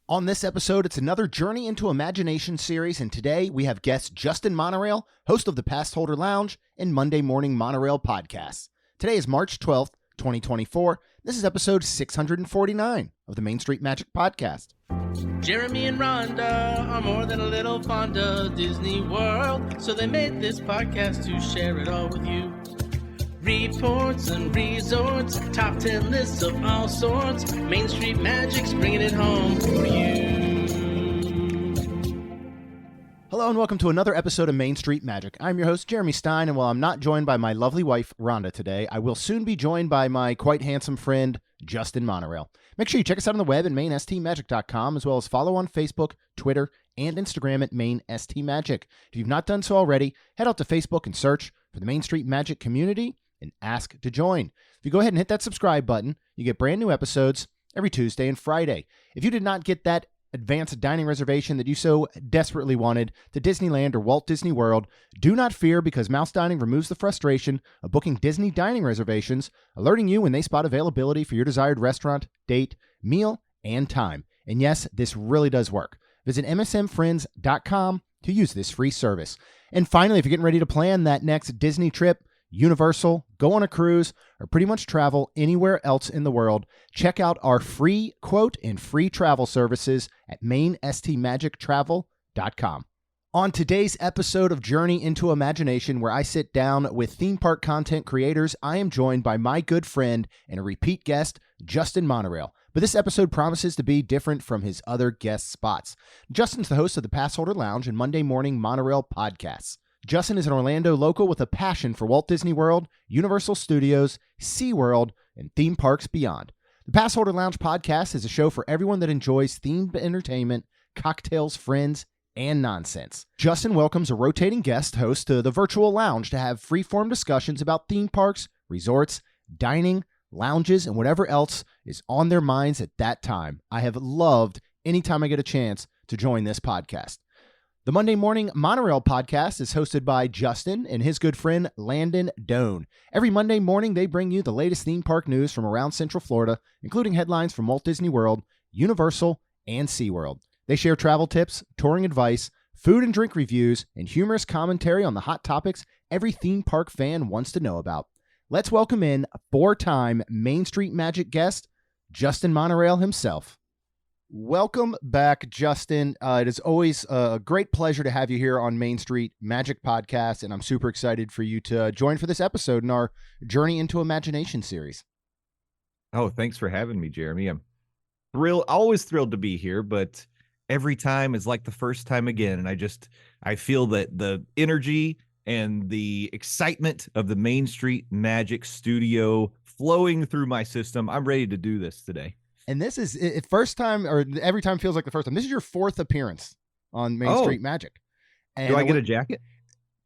On this episode, it's another Journey into Imagination series, and today we have guest Justin Monorail, host of the Passholder Lounge and Monday Morning Monorail podcasts. Today is March 12th, 2024. This is episode 649 of the Main Street Magic Podcast. Jeremy and Rhonda are more than a little fond of Disney World, so they made this podcast to share it all with you. Reports and resorts, top 10 lists of all sorts. Main Street Magic's bringing it home for you. Hello and welcome to another episode of Main Street Magic. I'm your host, Jeremy Stein, and while I'm not joined by my lovely wife, Rhonda, today, I will soon be joined by my quite handsome friend, Justin Monorail. Make sure you check us out on the web at mainstmagic.com, as well as follow on Facebook, Twitter, and Instagram at mainstmagic. If you've not done so already, head out to Facebook and search for the Main Street Magic community and ask to join. If you go ahead and hit that subscribe button, you get brand new episodes every Tuesday and Friday. If you did not get that advanced dining reservation that you so desperately wanted to Disneyland or Walt Disney World, do not fear, because Mouse Dining removes the frustration of booking Disney dining reservations, alerting you when they spot availability for your desired restaurant, date, meal, and time. And yes, this really does work. Visit msmfriends.com to use this free service. And finally, if you're getting ready to plan that next Disney trip, Universal, go on a cruise, or pretty much travel anywhere else in the world, check out our free quote and free travel services at mainstmagictravel.com. On today's episode of Journey into Imagination, where I sit down with theme park content creators, I am joined by my good friend and a repeat guest, Justin Monorail. But this episode promises to be different from his other guest spots. Justin's the host of the Passholder Lounge and Monday Morning Monorail podcasts. Justin is an Orlando local with a passion for Walt Disney World, Universal Studios, SeaWorld, and theme parks beyond. The Passholder Lounge podcast is a show for everyone that enjoys themed entertainment, cocktails, friends, and nonsense. Justin welcomes a rotating guest host to the virtual lounge to have free-form discussions about theme parks, resorts, dining, lounges, and whatever else is on their minds at that time. I have loved any time I get a chance to join this podcast. The Monday Morning Monorail podcast is hosted by Justin and his good friend Landon Doan. Every Monday morning, they bring you the latest theme park news from around Central Florida, including headlines from Walt Disney World, Universal, and SeaWorld. They share travel tips, touring advice, food and drink reviews, and humorous commentary on the hot topics every theme park fan wants to know about. Let's welcome in a four-time Main Street Magic guest, Justin Monorail himself. Welcome back, Justin. It is always a great pleasure to have you here on Main Street Magic Podcast, and I'm super excited for you to join for this episode in our Journey into Imagination series. Oh, thanks for having me, Jeremy. I'm always thrilled to be here, but every time is like the first time again, and I feel that the energy and the excitement of the Main Street Magic studio flowing through my system. I'm ready to do this today. And this is first time, or every time feels like the first time. This is your fourth appearance on Main Street Magic. And do I get a jacket?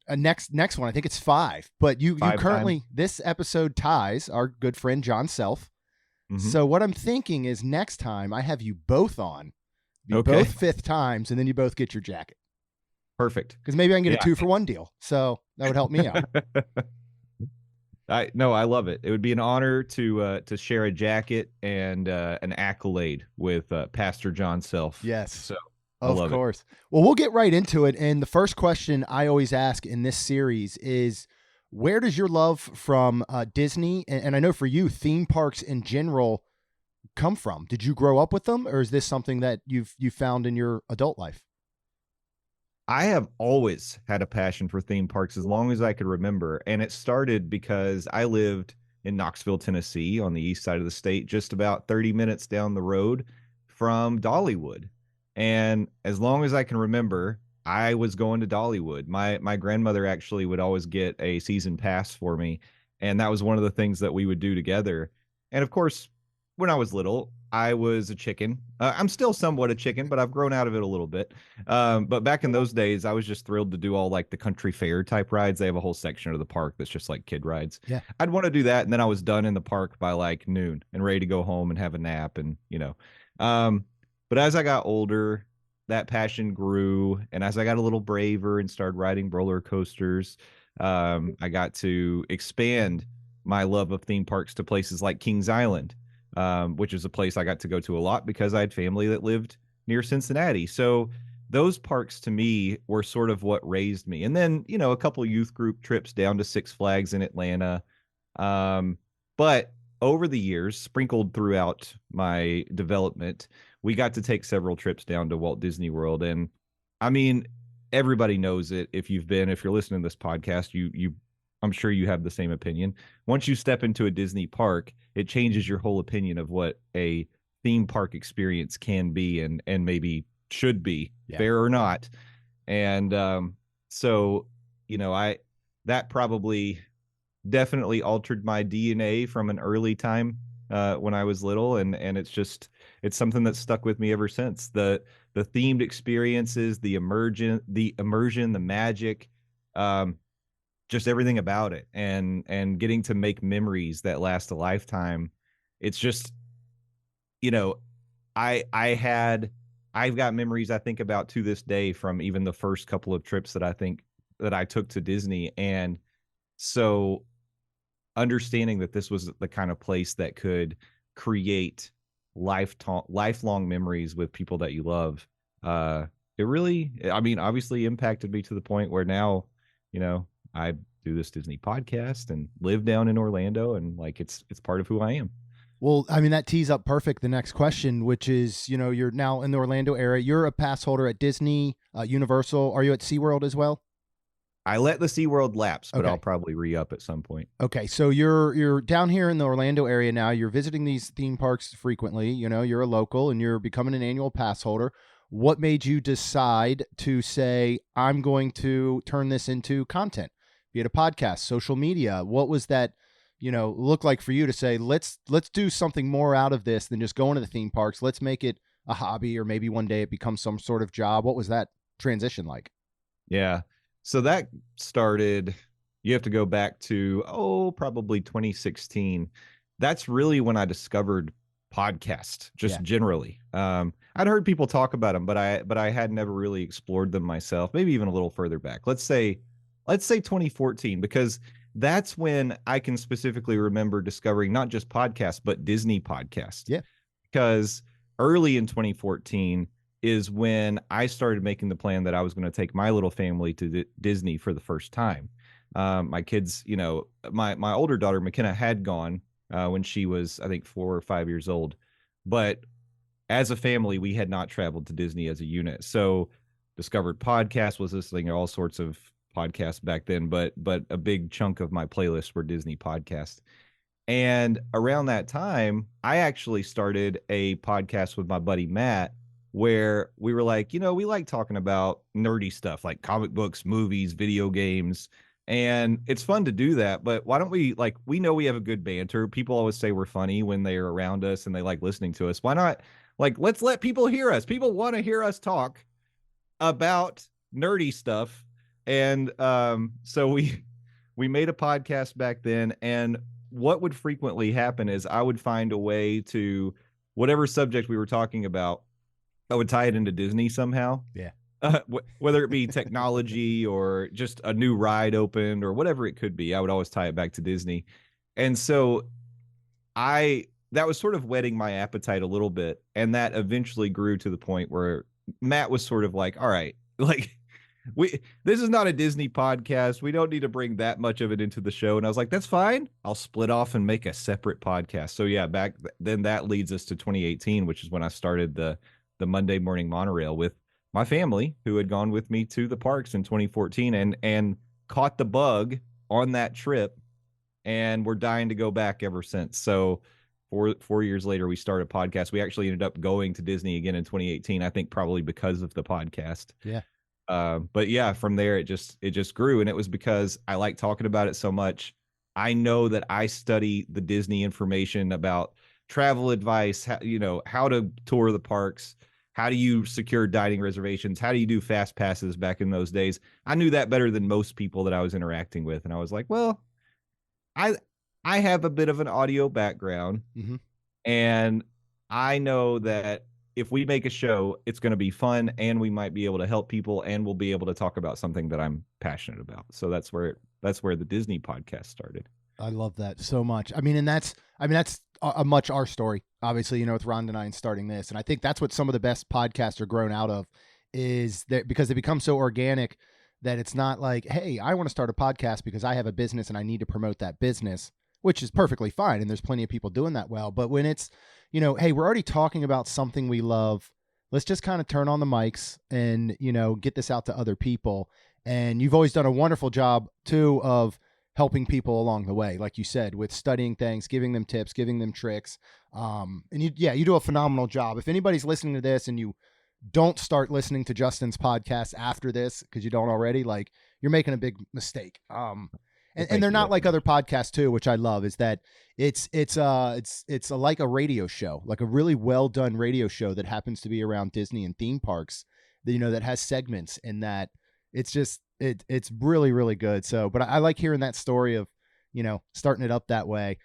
Next one, I think it's 5. But you currently, times. This episode ties our good friend John Self. Mm-hmm. So what I'm thinking is next time I have you both on. Both 5th times, and then you both get your jacket. Perfect. Because maybe I can get a 2-for-1 deal. So that would help me out. I love it. It would be an honor to share a jacket and an accolade with Pastor John Self. Yes. So of course. Well, we'll get right into it. And the first question I always ask in this series is, where does your love from Disney, and I know for you, theme parks in general, come from? Did you grow up with them, or is this something that you found in your adult life? I have always had a passion for theme parks as long as I could remember. And it started because I lived in Knoxville, Tennessee, on the east side of the state, just about 30 minutes down the road from Dollywood. And as long as I can remember, I was going to Dollywood. My grandmother actually would always get a season pass for me. And that was one of the things that we would do together. And of course, when I was little, I was a chicken. I'm still somewhat a chicken, but I've grown out of it a little bit. But back in those days, I was just thrilled to do all like the country fair type rides. They have a whole section of the park that's just like kid rides. Yeah. I'd want to do that. And then I was done in the park by like noon and ready to go home and have a nap and, but as I got older, that passion grew. And as I got a little braver and started riding roller coasters, I got to expand my love of theme parks to places like Kings Island, which is a place I got to go to a lot because I had family that lived near Cincinnati. So those parks to me were sort of what raised me. And then, a couple youth group trips down to Six Flags in Atlanta. But over the years, sprinkled throughout my development, we got to take several trips down to Walt Disney World. And I mean, everybody knows it. If you're listening to this podcast, I'm sure you have the same opinion. Once you step into a Disney park, it changes your whole opinion of what a theme park experience can be and maybe should be, fair or not. And so, that probably definitely altered my DNA from an early time when I was little, and it's something that's stuck with me ever since. The themed experiences, the immersion, the magic, just everything about it, and getting to make memories that last a lifetime. It's just, I've got memories I think about to this day from even the first couple of trips that I took to Disney. And so understanding that this was the kind of place that could create lifelong memories with people that you love, it really, obviously impacted me to the point where now, I do this Disney podcast and live down in Orlando, and it's part of who I am. Well, that tees up perfect the next question, which is, you're now in the Orlando area. You're a pass holder at Disney, Universal. Are you at SeaWorld as well? I let the SeaWorld lapse, but Okay. I'll probably re-up at some point. Okay, so you're down here in the Orlando area now. You're visiting these theme parks frequently. You're a local and you're becoming an annual pass holder. What made you decide to say, I'm going to turn this into content, be it a podcast, social media? What was that, look like for you to say, let's do something more out of this than just going to the theme parks. Let's make it a hobby, or maybe one day it becomes some sort of job. What was that transition like? Yeah. So that started, you have to go back to, probably 2016. That's really when I discovered podcast, just generally. I'd heard people talk about them, but I had never really explored them myself, maybe even a little further back. Let's say 2014, because that's when I can specifically remember discovering not just podcasts, but Disney podcasts. Yeah. Because early in 2014 is when I started making the plan that I was going to take my little family to Disney for the first time. My kids, my older daughter, McKenna, had gone when she was, I think, 4 or 5 years old. But as a family, we had not traveled to Disney as a unit. So discovered podcasts, was listening to all sorts of podcasts back then, but a big chunk of my playlist were Disney podcasts. And around that time, I actually started a podcast with my buddy Matt, where we were like, we like talking about nerdy stuff like comic books, movies, video games. And it's fun to do that. But why don't we, we know we have a good banter. People always say we're funny when they're around us and they like listening to us. Why not? Let's let people hear us. People want to hear us talk about nerdy stuff. And so we made a podcast back then. And what would frequently happen is I would find a way to, whatever subject we were talking about, I would tie it into Disney somehow. Yeah. Whether it be technology or just a new ride opened or whatever it could be, I would always tie it back to Disney. And so that was sort of whetting my appetite a little bit. And that eventually grew to the point where Matt was sort of like, all right, this is not a Disney podcast. We don't need to bring that much of it into the show. And I was like, that's fine. I'll split off and make a separate podcast. So yeah, back then that leads us to 2018, which is when I started the Monday Morning Monorail with my family, who had gone with me to the parks in 2014 and caught the bug on that trip, and we're dying to go back ever since. So 4 years later, we started a podcast. We actually ended up going to Disney again in 2018, I think probably because of the podcast. Yeah. But yeah, from there, it just grew. And it was because I like talking about it so much. I know that I study the Disney information about travel advice, how to tour the parks. How do you secure dining reservations? How do you do fast passes back in those days? I knew that better than most people that I was interacting with. And I was like, well, I have a bit of an audio background. Mm-hmm. And I know that if we make a show, it's going to be fun, and we might be able to help people, and we'll be able to talk about something that I'm passionate about. So that's where the Disney podcast started. I love that so much. That's a much our story, obviously, with Rhonda and I and starting this. And I think that's what some of the best podcasts are grown out of, is that because they become so organic that it's not like, hey, I want to start a podcast because I have a business and I need to promote that business, which is perfectly fine. And there's plenty of people doing that well. But when it's, hey, we're already talking about something we love, let's just kind of turn on the mics and, get this out to other people. And you've always done a wonderful job too of helping people along the way, like you said, with studying things, giving them tips, giving them tricks. And you do a phenomenal job. If anybody's listening to this and you don't start listening to Justin's podcast after this, because you don't already, like, you're making a big mistake. And they're not like other podcasts too, which I love, is that it's like a radio show, like a really well done radio show that happens to be around Disney and theme parks, that, that has segments, and that it's just, it's really, really good. So, but I like hearing that story of, starting it up that way.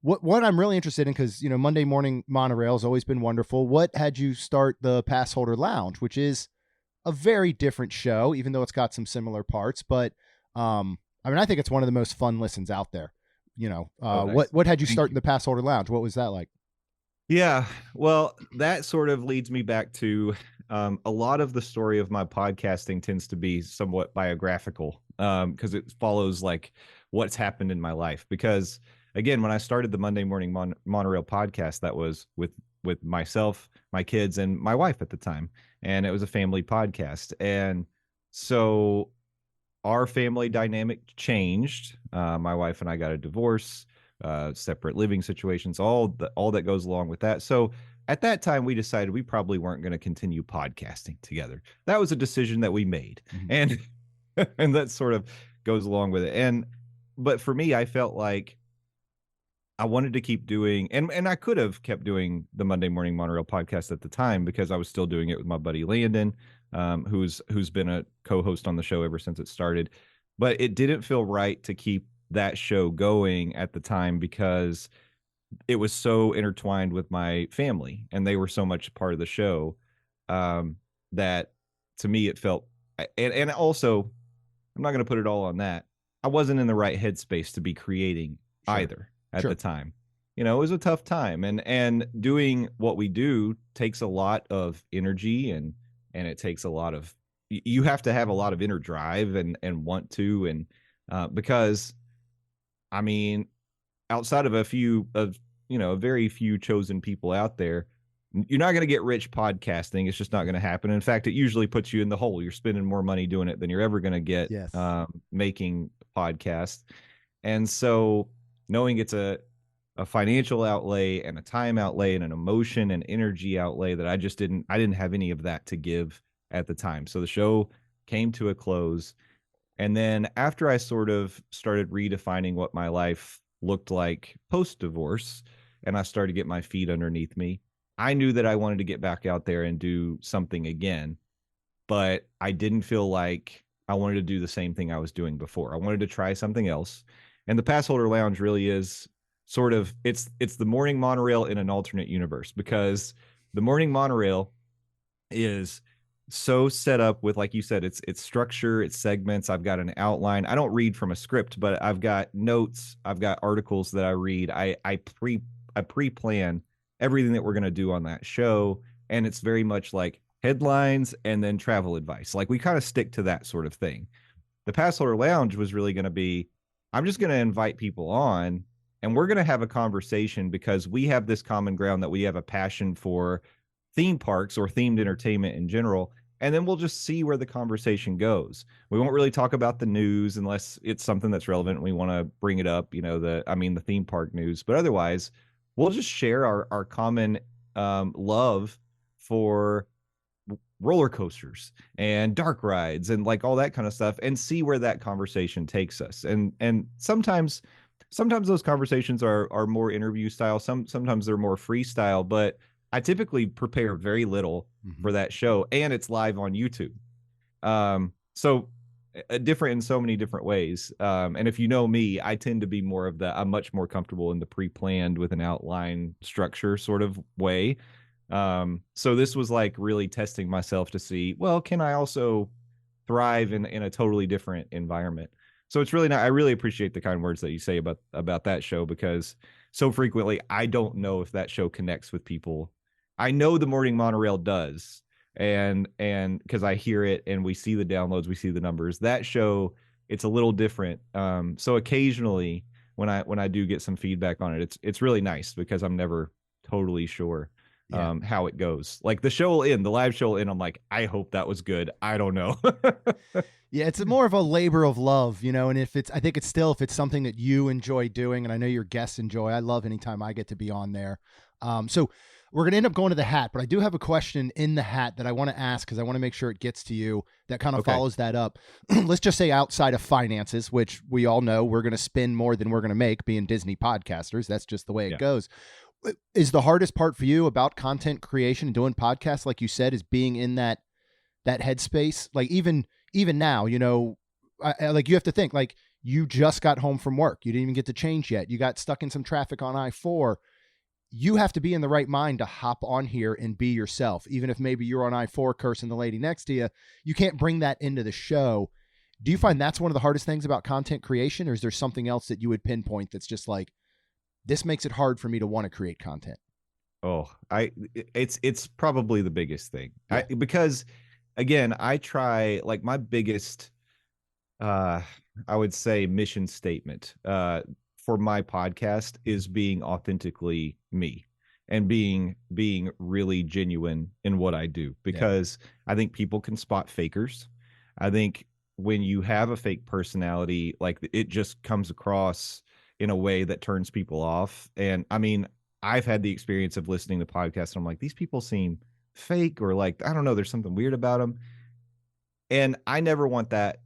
What I'm really interested in, because, Monday Morning Monorail has always been wonderful. What had you start the Passholder Lounge, which is a very different show, even though it's got some similar parts, but, I think it's one of the most fun listens out there. Nice. What had you start in the Passholder Lounge? What was that like? Yeah, well, that sort of leads me back to a lot of the story of my podcasting tends to be somewhat biographical, because it follows like what's happened in my life. Because again, when I started the Monday Morning Monorail podcast, that was with myself, my kids, and my wife at the time, and it was a family podcast. And so our family dynamic changed. My wife and I got a divorce, separate living situations, all that goes along with that. So at that time, we decided we probably weren't going to continue podcasting together. That was a decision that we made, and and that sort of goes along with it. But for me, I felt like I wanted to keep doing, and I could have kept doing the Monday Morning Monorail podcast at the time, because I was still doing it with my buddy Landon, who's been a co-host on the show ever since it started. But it didn't feel right to keep that show going at the time, because it was so intertwined with my family, and they were so much part of the show, that to me it felt, and also, I'm not going to put it all on that, I wasn't in the right headspace to be creating either at the time. It was a tough time, and doing what we do takes a lot of energy, and it takes a lot of, you have to have a lot of inner drive and want to, and because outside of a very few chosen people out there, you're not going to get rich podcasting. It's just not going to happen. In fact, it usually puts you in the hole. You're spending more money doing it than you're ever going to get making podcasts. And so knowing it's a financial outlay and a time outlay and an emotion and energy outlay that I didn't have any of that to give at the time. So the show came to a close. And then after I sort of started redefining what my life looked like post-divorce, and I started to get my feet underneath me, I knew that I wanted to get back out there and do something again, but I didn't feel like I wanted to do the same thing I was doing before. I wanted to try something else. And the Passholder Lounge really is sort of, it's the morning monorail in an alternate universe, because the morning monorail is so set up with, like you said, it's structure, it's segments. I've got an outline. I don't read from a script, but I've got notes. I've got articles that I read. I pre-plan everything that we're going to do on that show. And it's very much like headlines and then travel advice. Like, we kind of stick to that sort of thing. The Passholder Lounge was really going to be, I'm just going to invite people on, and we're going to have a conversation, because we have this common ground that we have a passion for theme parks or themed entertainment in general. And then we'll just see where the conversation goes. We won't really talk about the news unless it's something that's relevant and we want to bring it up, the theme park news. But otherwise, we'll just share our common love for roller coasters and dark rides and like all that kind of stuff, and see where that conversation takes us. And sometimes those conversations are more interview style. Sometimes they're more freestyle, but I typically prepare very little for that show, and it's live on YouTube. So different in so many different ways. And if you know me, I tend to be I'm much more comfortable in the pre-planned with an outline structure sort of way. So this was like really testing myself to see, well, can I also thrive in a totally different environment? So it's really not, I really appreciate the kind words that you say about that show, because so frequently I don't know if that show connects with people. I know the Morning Monorail does, and because I hear it and we see the downloads, we see the numbers. That show, it's a little different. So occasionally when I do get some feedback on it, it's really nice because I'm never totally sure Yeah. how it goes. Like the show will end, the live show will end. I'm like, I hope that was good. I don't know. Yeah, it's more of a labor of love, and I think it's still, if it's something that you enjoy doing, and I know your guests enjoy, I love anytime I get to be on there. So we're going to end up going to the hat, but I do have a question in the hat that I want to ask because I want to make sure it gets to you that kind of Okay. follows that up. Let's just say outside of finances, which we all know we're going to spend more than we're going to make being Disney podcasters. That's just the way it Yeah. goes. Is the hardest part for you about content creation and doing podcasts, like you said, is being in that headspace? Like even now, like you have to think, like, you just got home from work. You didn't even get to change yet. You got stuck in some traffic on I-4. You have to be in the right mind to hop on here and be yourself. Even if maybe you're on I-4 cursing the lady next to you, you can't bring that into the show. Do you find that's one of the hardest things about content creation, or is there something else that you would pinpoint that's just like, this makes it hard for me to want to create content? Oh, it's probably the biggest thing. Yeah. Because again, I try, like, my biggest I would say mission statement for my podcast is being authentically me and being really genuine in what I do, because I think people can spot fakers. I think when you have a fake personality, like, it just comes across in a way that turns people off. And I mean, I've had the experience of listening to podcasts and I'm like, these people seem fake, or like, I don't know, there's something weird about them. And I never want that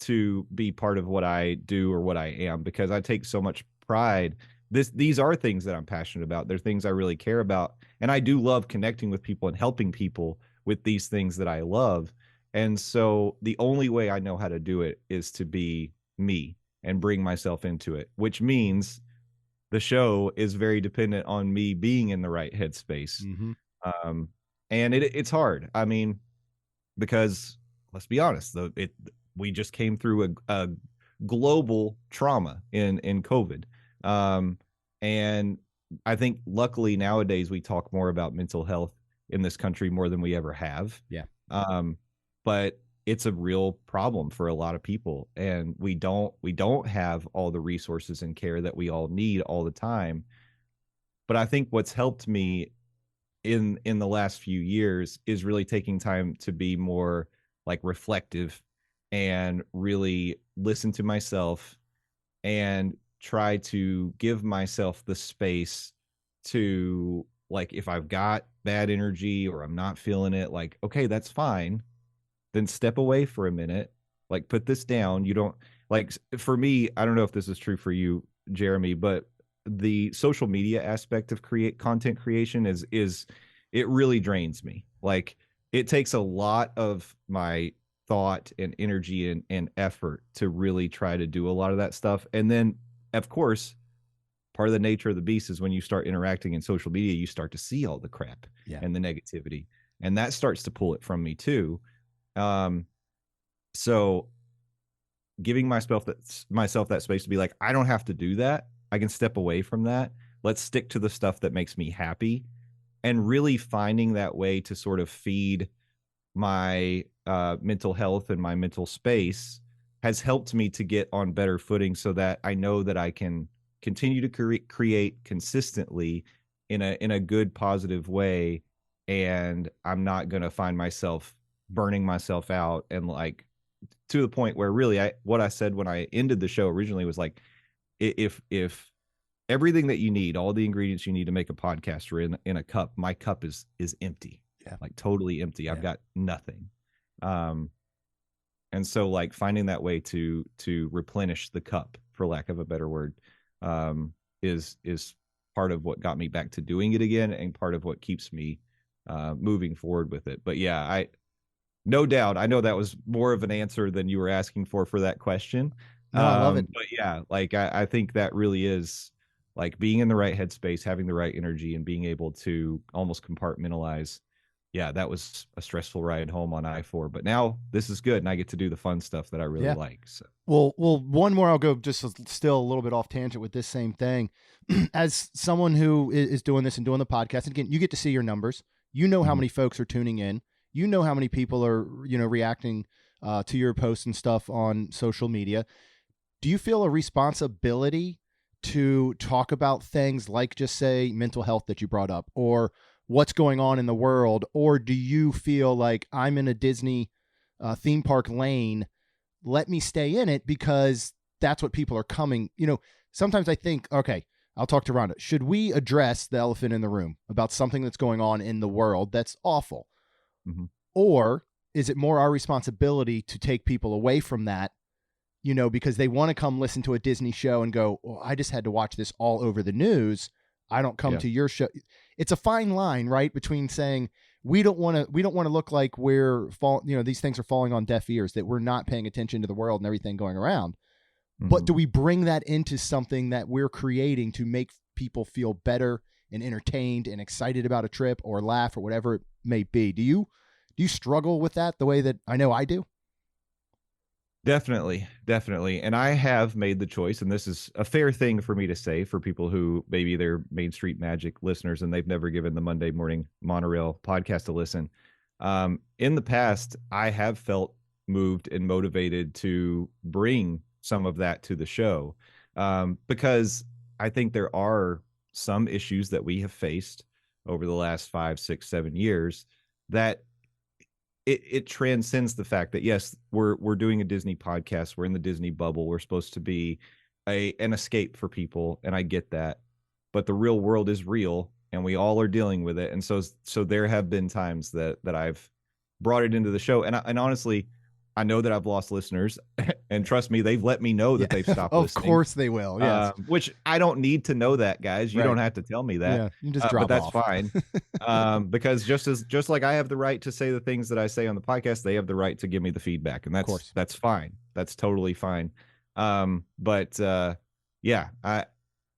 to be part of what I do or what I am, because I take so much pride. These are things that I'm passionate about. They're things I really care about. And I do love connecting with people and helping people with these things that I love. And so the only way I know how to do it is to be me and bring myself into it, which means the show is very dependent on me being in the right headspace. Mm-hmm. And it's hard. I mean, because let's be honest, we just came through a global trauma in COVID. And I think luckily nowadays we talk more about mental health in this country more than we ever have. Yeah. But it's a real problem for a lot of people, and we don't have all the resources and care that we all need all the time. But I think what's helped me in the last few years is really taking time to be more like reflective and really listen to myself and try to give myself the space to, like, if I've got bad energy or I'm not feeling it, like, okay, that's fine. Then step away for a minute, like, put this down. You don't, like, for me, I don't know if this is true for you, Jeremy, but the social media aspect of content creation is it really drains me. Like, it takes a lot of my thought and energy and effort to really try to do a lot of that stuff. And then, of course, part of the nature of the beast is when you start interacting in social media, you start to see all the crap and the negativity, and that starts to pull it from me too. So giving myself that space to be like, I don't have to do that. I can step away from that. Let's stick to the stuff that makes me happy, and really finding that way to sort of feed my mental health and my mental space has helped me to get on better footing, so that I know that I can continue to create consistently in a good, positive way. And I'm not going to find myself burning myself out, and, like, to the point where really what I said when I ended the show originally was like, if everything that you need, all the ingredients you need to make a podcast are in a cup, my cup is empty. Yeah. Like, totally empty. I've got nothing. And so, like, finding that way to replenish the cup, for lack of a better word, is part of what got me back to doing it again, and part of what keeps me moving forward with it. But yeah, no doubt, I know that was more of an answer than you were asking for that question. No, I love it. But yeah, like, I think that really is, like, being in the right headspace, having the right energy, and being able to almost compartmentalize yeah, that was a stressful ride home on I-4, but now this is good and I get to do the fun stuff that I really Yeah. like. So Well, one more. I'll go still a little bit off tangent with this same thing. As someone who is doing this and doing the podcast, and again, you get to see your numbers. You know how Mhm. many folks are tuning in. You know how many people are reacting to your posts and stuff on social media. Do you feel a responsibility to talk about things like, just say, mental health that you brought up, or what's going on in the world, or do you feel like I'm in a Disney theme park lane? Let me stay in it because that's what people are coming. Sometimes I think, okay, I'll talk to Rhonda. Should we address the elephant in the room about something that's going on in the world that's awful? Mhm. Or is it more our responsibility to take people away from that, because they want to come listen to a Disney show and go, oh, I just had to watch this all over the news. I don't come Yeah. to your show. It's a fine line, right? Between saying we don't want to look like these things are falling on deaf ears, that we're not paying attention to the world and everything going around. But Mhm. do we bring that into something that we're creating to make people feel better and entertained and excited about a trip or laugh or whatever it may be? Do you struggle with that the way that I know I do? Definitely, definitely. And I have made the choice, and this is a fair thing for me to say for people who maybe they're Main Street Magic listeners and they've never given the Monday Morning Monorail podcast a listen. In the past, I have felt moved and motivated to bring some of that to the show, because I think there are some issues that we have faced over the last 5, 6, 7 years that it transcends the fact that yes, we're doing a Disney podcast, we're in the Disney bubble, we're supposed to be an escape for people, and I get that, but the real world is real, and we all are dealing with it, and so there have been times that I've brought it into the show, and honestly, I know that I've lost listeners, and trust me, they've let me know Yeah, that they've stopped of listening. course they will. Yes, Which I don't need to know that, guys. You right. don't have to tell me that. Yeah, you just But drop that's off. fine. Because just like I have the right to say the things that I say on the podcast, they have the right to give me the feedback, and course. that's fine. That's totally fine. But yeah,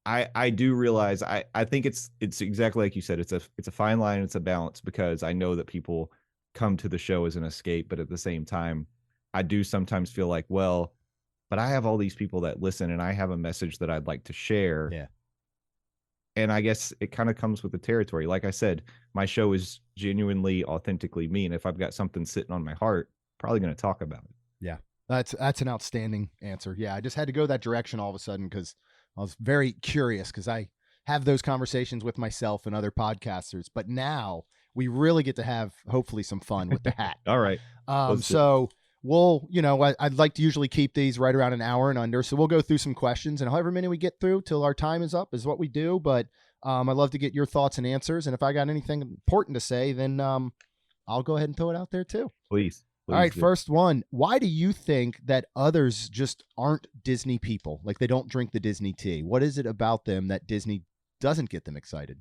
I do realize I think it's exactly like you said. It's a fine line. It's a balance because I know that people come to the show as an escape, but at the same time, I do sometimes feel like, well, but I have all these people that listen and I have a message that I'd like to share. Yeah. And I guess it kind of comes with the territory. Like I said, my show is genuinely, authentically me. And if I've got something sitting on my heart, probably going to talk about it. Yeah. That's an outstanding answer. Yeah. I just had to go that direction all of a sudden because I was very curious because I have those conversations with myself and other podcasters, but now we really get to have hopefully some fun with the hat. All right. So we'll, I'd like to usually keep these right around an hour and under. So we'll go through some questions, and however many we get through till our time is up is what we do. But I'd love to get your thoughts and answers. And if I got anything important to say, then I'll go ahead and throw it out there too. Please. All right. Do. First one. Why do you think that others just aren't Disney people? Like they don't drink the Disney tea. What is it about them that Disney doesn't get them excited?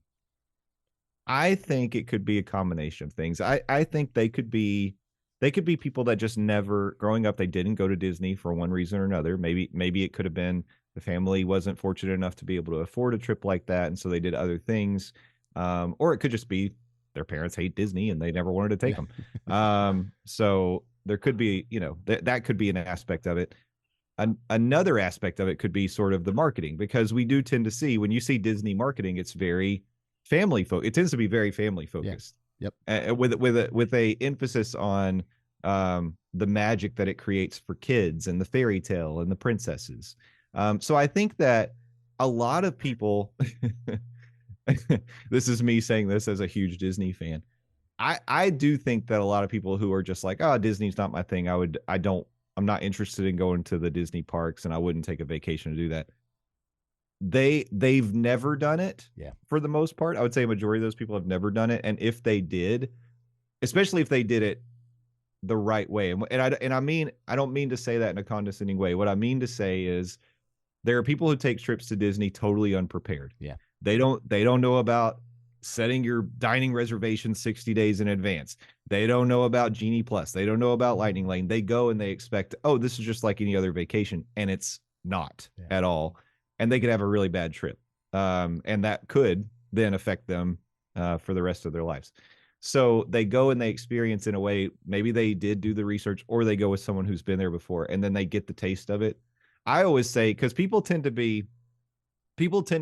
I think it could be a combination of things. I think they could be people that just never growing up, they didn't go to Disney for one reason or another. Maybe it could have been the family wasn't fortunate enough to be able to afford a trip like that, and so they did other things. Or it could just be their parents hate Disney and they never wanted to take them. So there could be, that could be an aspect of it. Another aspect of it could be sort of the marketing, because we do tend to see when you see Disney marketing, it's very family focused. It tends to be very family focused. Yeah. Yep. With a emphasis on the magic that it creates for kids and the fairy tale and the princesses. So I think that a lot of people, this is me saying this as a huge Disney fan. I do think that a lot of people who are just like, oh, Disney's not my thing. I'm not interested in going to the Disney parks, and I wouldn't take a vacation to do that. They've never done it. Yeah. For the most part, I would say a majority of those people have never done it. And if they did, especially if they did it the right way, and I mean, I don't mean to say that in a condescending way. What I mean to say is there are people who take trips to Disney totally unprepared. Yeah. They don't know about setting your dining reservation 60 days in advance. They don't know about Genie Plus. They don't know about Lightning Lane. They go and they expect, oh, this is just like any other vacation. And it's not at all. And they could have a really bad trip. And that could then affect them for the rest of their lives. So they go and they experience in a way, maybe they did do the research or they go with someone who's been there before and then they get the taste of it. I always say, because people tend to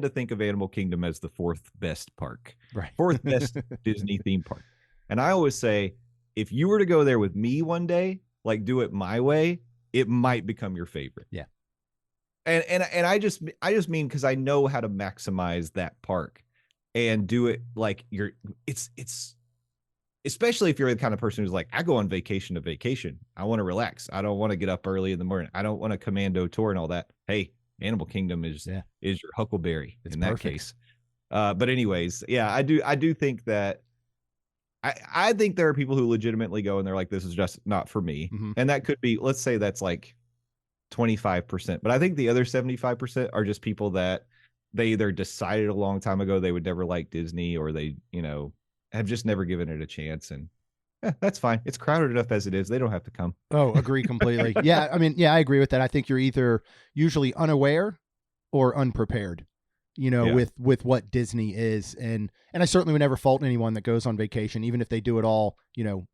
think of Animal Kingdom as the fourth best park, Right. fourth best Disney theme park. And I always say, if you were to go there with me one day, like do it my way, it might become your favorite. Yeah. And I just mean because I know how to maximize that park and do it like it's especially if you're the kind of person who's like, I go on vacation to vacation. I want to relax. I don't want to get up early in the morning. I don't want a commando tour and all that. Hey, Animal Kingdom is your Huckleberry in that case. But anyways, yeah, I do think that I think there are people who legitimately go and they're like, this is just not for me. Mm-hmm. And that could be, let's say that's like 25%. But I think the other 75% are just people that they either decided a long time ago they would never like Disney, or they, have just never given it a chance. And that's fine. It's crowded enough as it is. They don't have to come. Oh, agree completely. Yeah. I mean, yeah, I agree with that. I think you're either usually unaware or unprepared, with what Disney is. And I certainly would never fault anyone that goes on vacation, even if they do it all,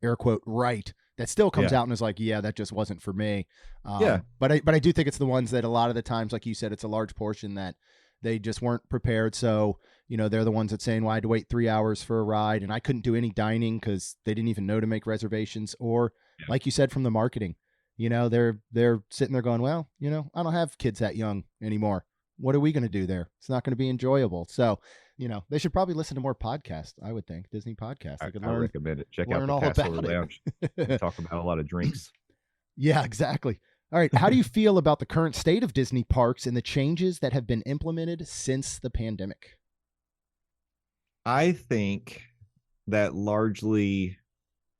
air quote, right. That still comes out and is like, yeah, that just wasn't for me. But I do think it's the ones that a lot of the times, like you said, it's a large portion that they just weren't prepared. So, they're the ones that saying, well, I had to wait 3 hours for a ride and I couldn't do any dining because they didn't even know to make reservations. Or like you said, from the marketing, they're sitting there going, well, I don't have kids that young anymore. What are we going to do there? It's not going to be enjoyable. So, they should probably listen to more podcasts. I would think Disney podcasts. I recommend it. Check out the Passholder Lounge. Talk about a lot of drinks. Yeah, exactly. All right. How do you feel about the current state of Disney parks and the changes that have been implemented since the pandemic? I think that largely,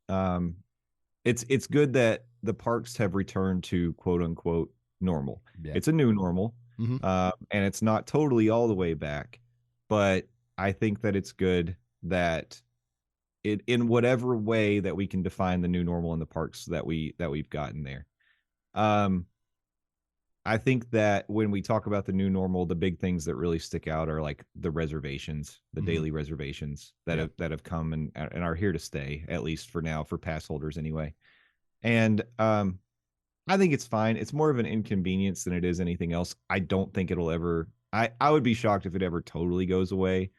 it's good that the parks have returned to quote unquote normal. Yeah. It's a new normal, and it's not totally all the way back, but I think that it's good that it, in whatever way that we can define the new normal in the parks that we've gotten there. I think that when we talk about the new normal, the big things that really stick out are like the reservations, the daily reservations that have come and are here to stay, at least for now, for pass holders anyway. And I think it's fine. It's more of an inconvenience than it is anything else. I don't think it'll ever. I would be shocked if it ever totally goes away.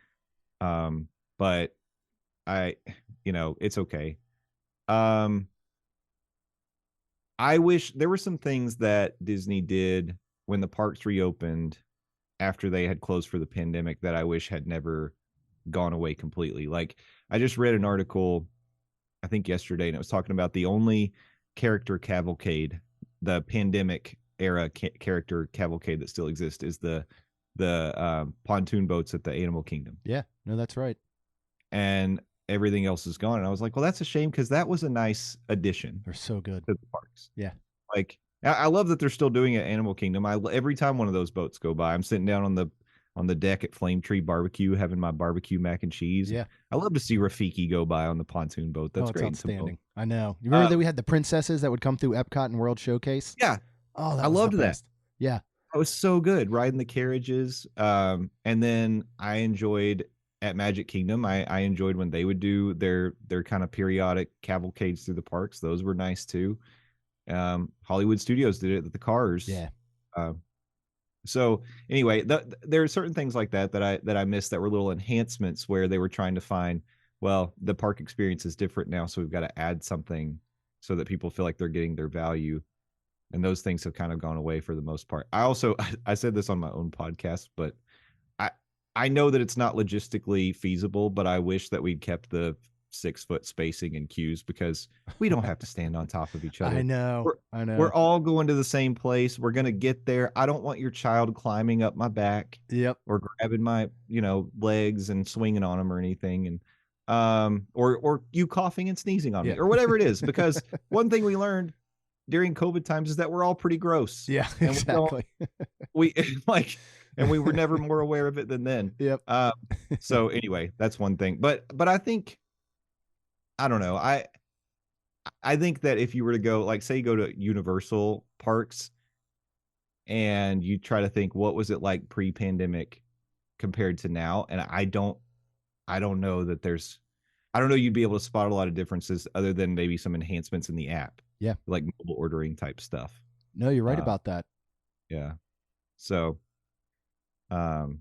But it's okay. I wish there were some things that Disney did when the parks reopened after they had closed for the pandemic that I wish had never gone away completely. Like, I just read an article, I think yesterday, and it was talking about the only character cavalcade, the pandemic era character cavalcade that still exists is the pontoon boats at the Animal Kingdom. Yeah, no, that's right. And everything else is gone. And I was like, well, that's a shame, because that was a nice addition. They're so good to the parks. Yeah. Like, I love that they're still doing it at Animal Kingdom. Every time one of those boats go by, I'm sitting down on the deck at Flame Tree Barbecue having my barbecue mac and cheese. Yeah. I love to see Rafiki go by on the pontoon boat. That's great. Outstanding. I know. You remember that we had the princesses that would come through Epcot and World Showcase? Yeah. Oh, I loved that. Yeah. That was so good, riding the carriages. And then I enjoyed at Magic Kingdom, I enjoyed when they would do their kind of periodic cavalcades through the parks. Those were nice too. Hollywood Studios did it at the Cars. Yeah. So anyway, there are certain things like that I missed that were little enhancements where they were trying to find, well, the park experience is different now, so we've got to add something so that people feel like they're getting their value. And those things have kind of gone away for the most part. I said this on my own podcast, but I know that it's not logistically feasible, but I wish that we'd kept the 6-foot spacing and queues, because we don't have to stand on top of each other. I know. We're all going to the same place. We're going to get there. I don't want your child climbing up my back. Yep. Or grabbing my, legs and swinging on them or anything. And, or you coughing and sneezing on me or whatever it is, because one thing we learned during COVID times is that we're all pretty gross. Yeah, exactly. And we were never more aware of it than then. Yep. So anyway, that's one thing. But I think, I don't know. I think that if you were to go, like, say you go to Universal parks and you try to think, what was it like pre-pandemic compared to now? And I don't know that there's I don't know, you'd be able to spot a lot of differences other than maybe some enhancements in the app. Yeah. Like mobile ordering type stuff. No, you're right Uh, about that. Yeah. So, um,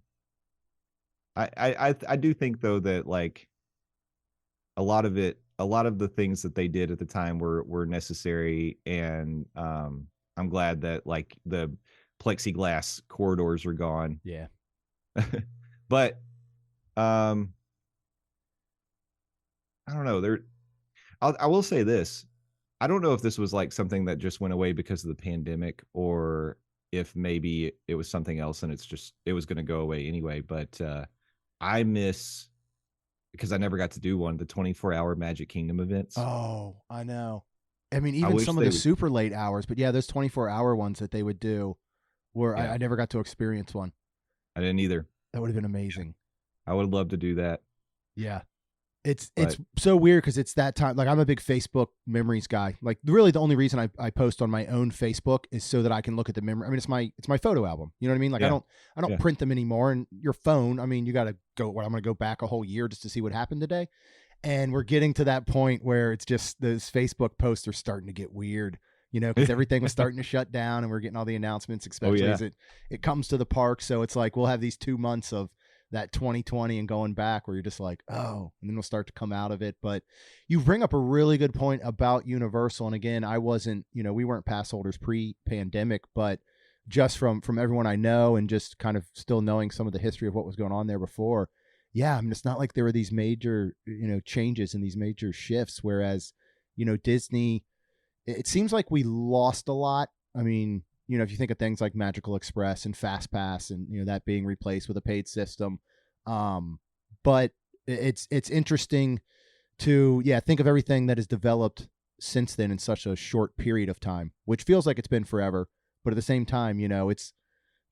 I do think though that like a lot of the things that they did at the time were necessary, and I'm glad that like the plexiglass corridors are gone. Yeah. But I don't know. I will say this. I don't know if this was like something that just went away because of the pandemic, or if maybe it was something else and it was going to go away anyway. But I miss, because I never got to do one, the 24-hour Magic Kingdom events. Oh, I know. I mean, even wish some of they the would- super late hours, but yeah, those 24-hour ones that they would do were, Yeah. I never got to experience one. I didn't either. That would have been amazing. I would love to do that. Yeah. It's so weird because it's that time. Like, I'm a big Facebook memories guy. Like, really the only reason I post on my own Facebook is so that I can look at the memory. I mean, it's my photo album. You know what I mean? Like, Yeah. I don't Yeah. print them anymore. And your phone, I mean, you got to go, I'm going to go back a whole year just to see what happened today. And we're getting to that point where it's just those Facebook posts are starting to get weird, you know, because everything was starting to shut down and we're getting all the announcements, especially yeah. as it comes to the park. So it's like, we'll have these 2 months of that 2020 and going back where you're just like, oh, and then we'll start to come out of it. But you bring up a really good point about Universal. And again, I wasn't, you know, we weren't pass holders pre-pandemic, but just from everyone I know and just kind of still knowing some of the history of what was going on there before. Yeah, I mean, it's not like there were these major, you know, changes and these major shifts. Whereas, you know, Disney, it seems like we lost a lot. I mean, you know, if you think of things like Magical Express and Fast Pass and, you know, that being replaced with a paid system. But it's interesting to, think of everything that has developed since then in such a short period of time, which feels like it's been forever. But at the same time, you know,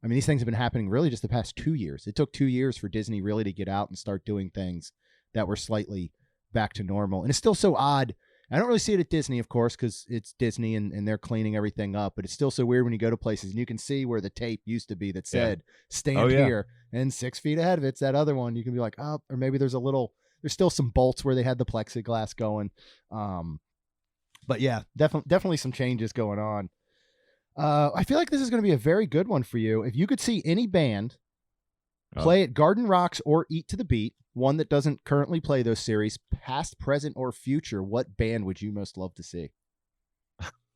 these things have been happening really just the past 2 years. It took 2 years for Disney really to get out and start doing things that were slightly back to normal. And it's still so odd. I don't really see it at Disney, of course, because it's Disney and they're cleaning everything up. But it's still so weird when you go to places and you can see where the tape used to be that said, stand here. And 6 feet ahead of it's that other one. You can be like, oh, or maybe there's still some bolts where they had the plexiglass going. But yeah, definitely some changes going on. I feel like this is going to be a very good one for you. If you could see any band play at Garden Rocks or Eat to the Beat, one that doesn't currently play those series, past, present, or future, what band would you most love to see?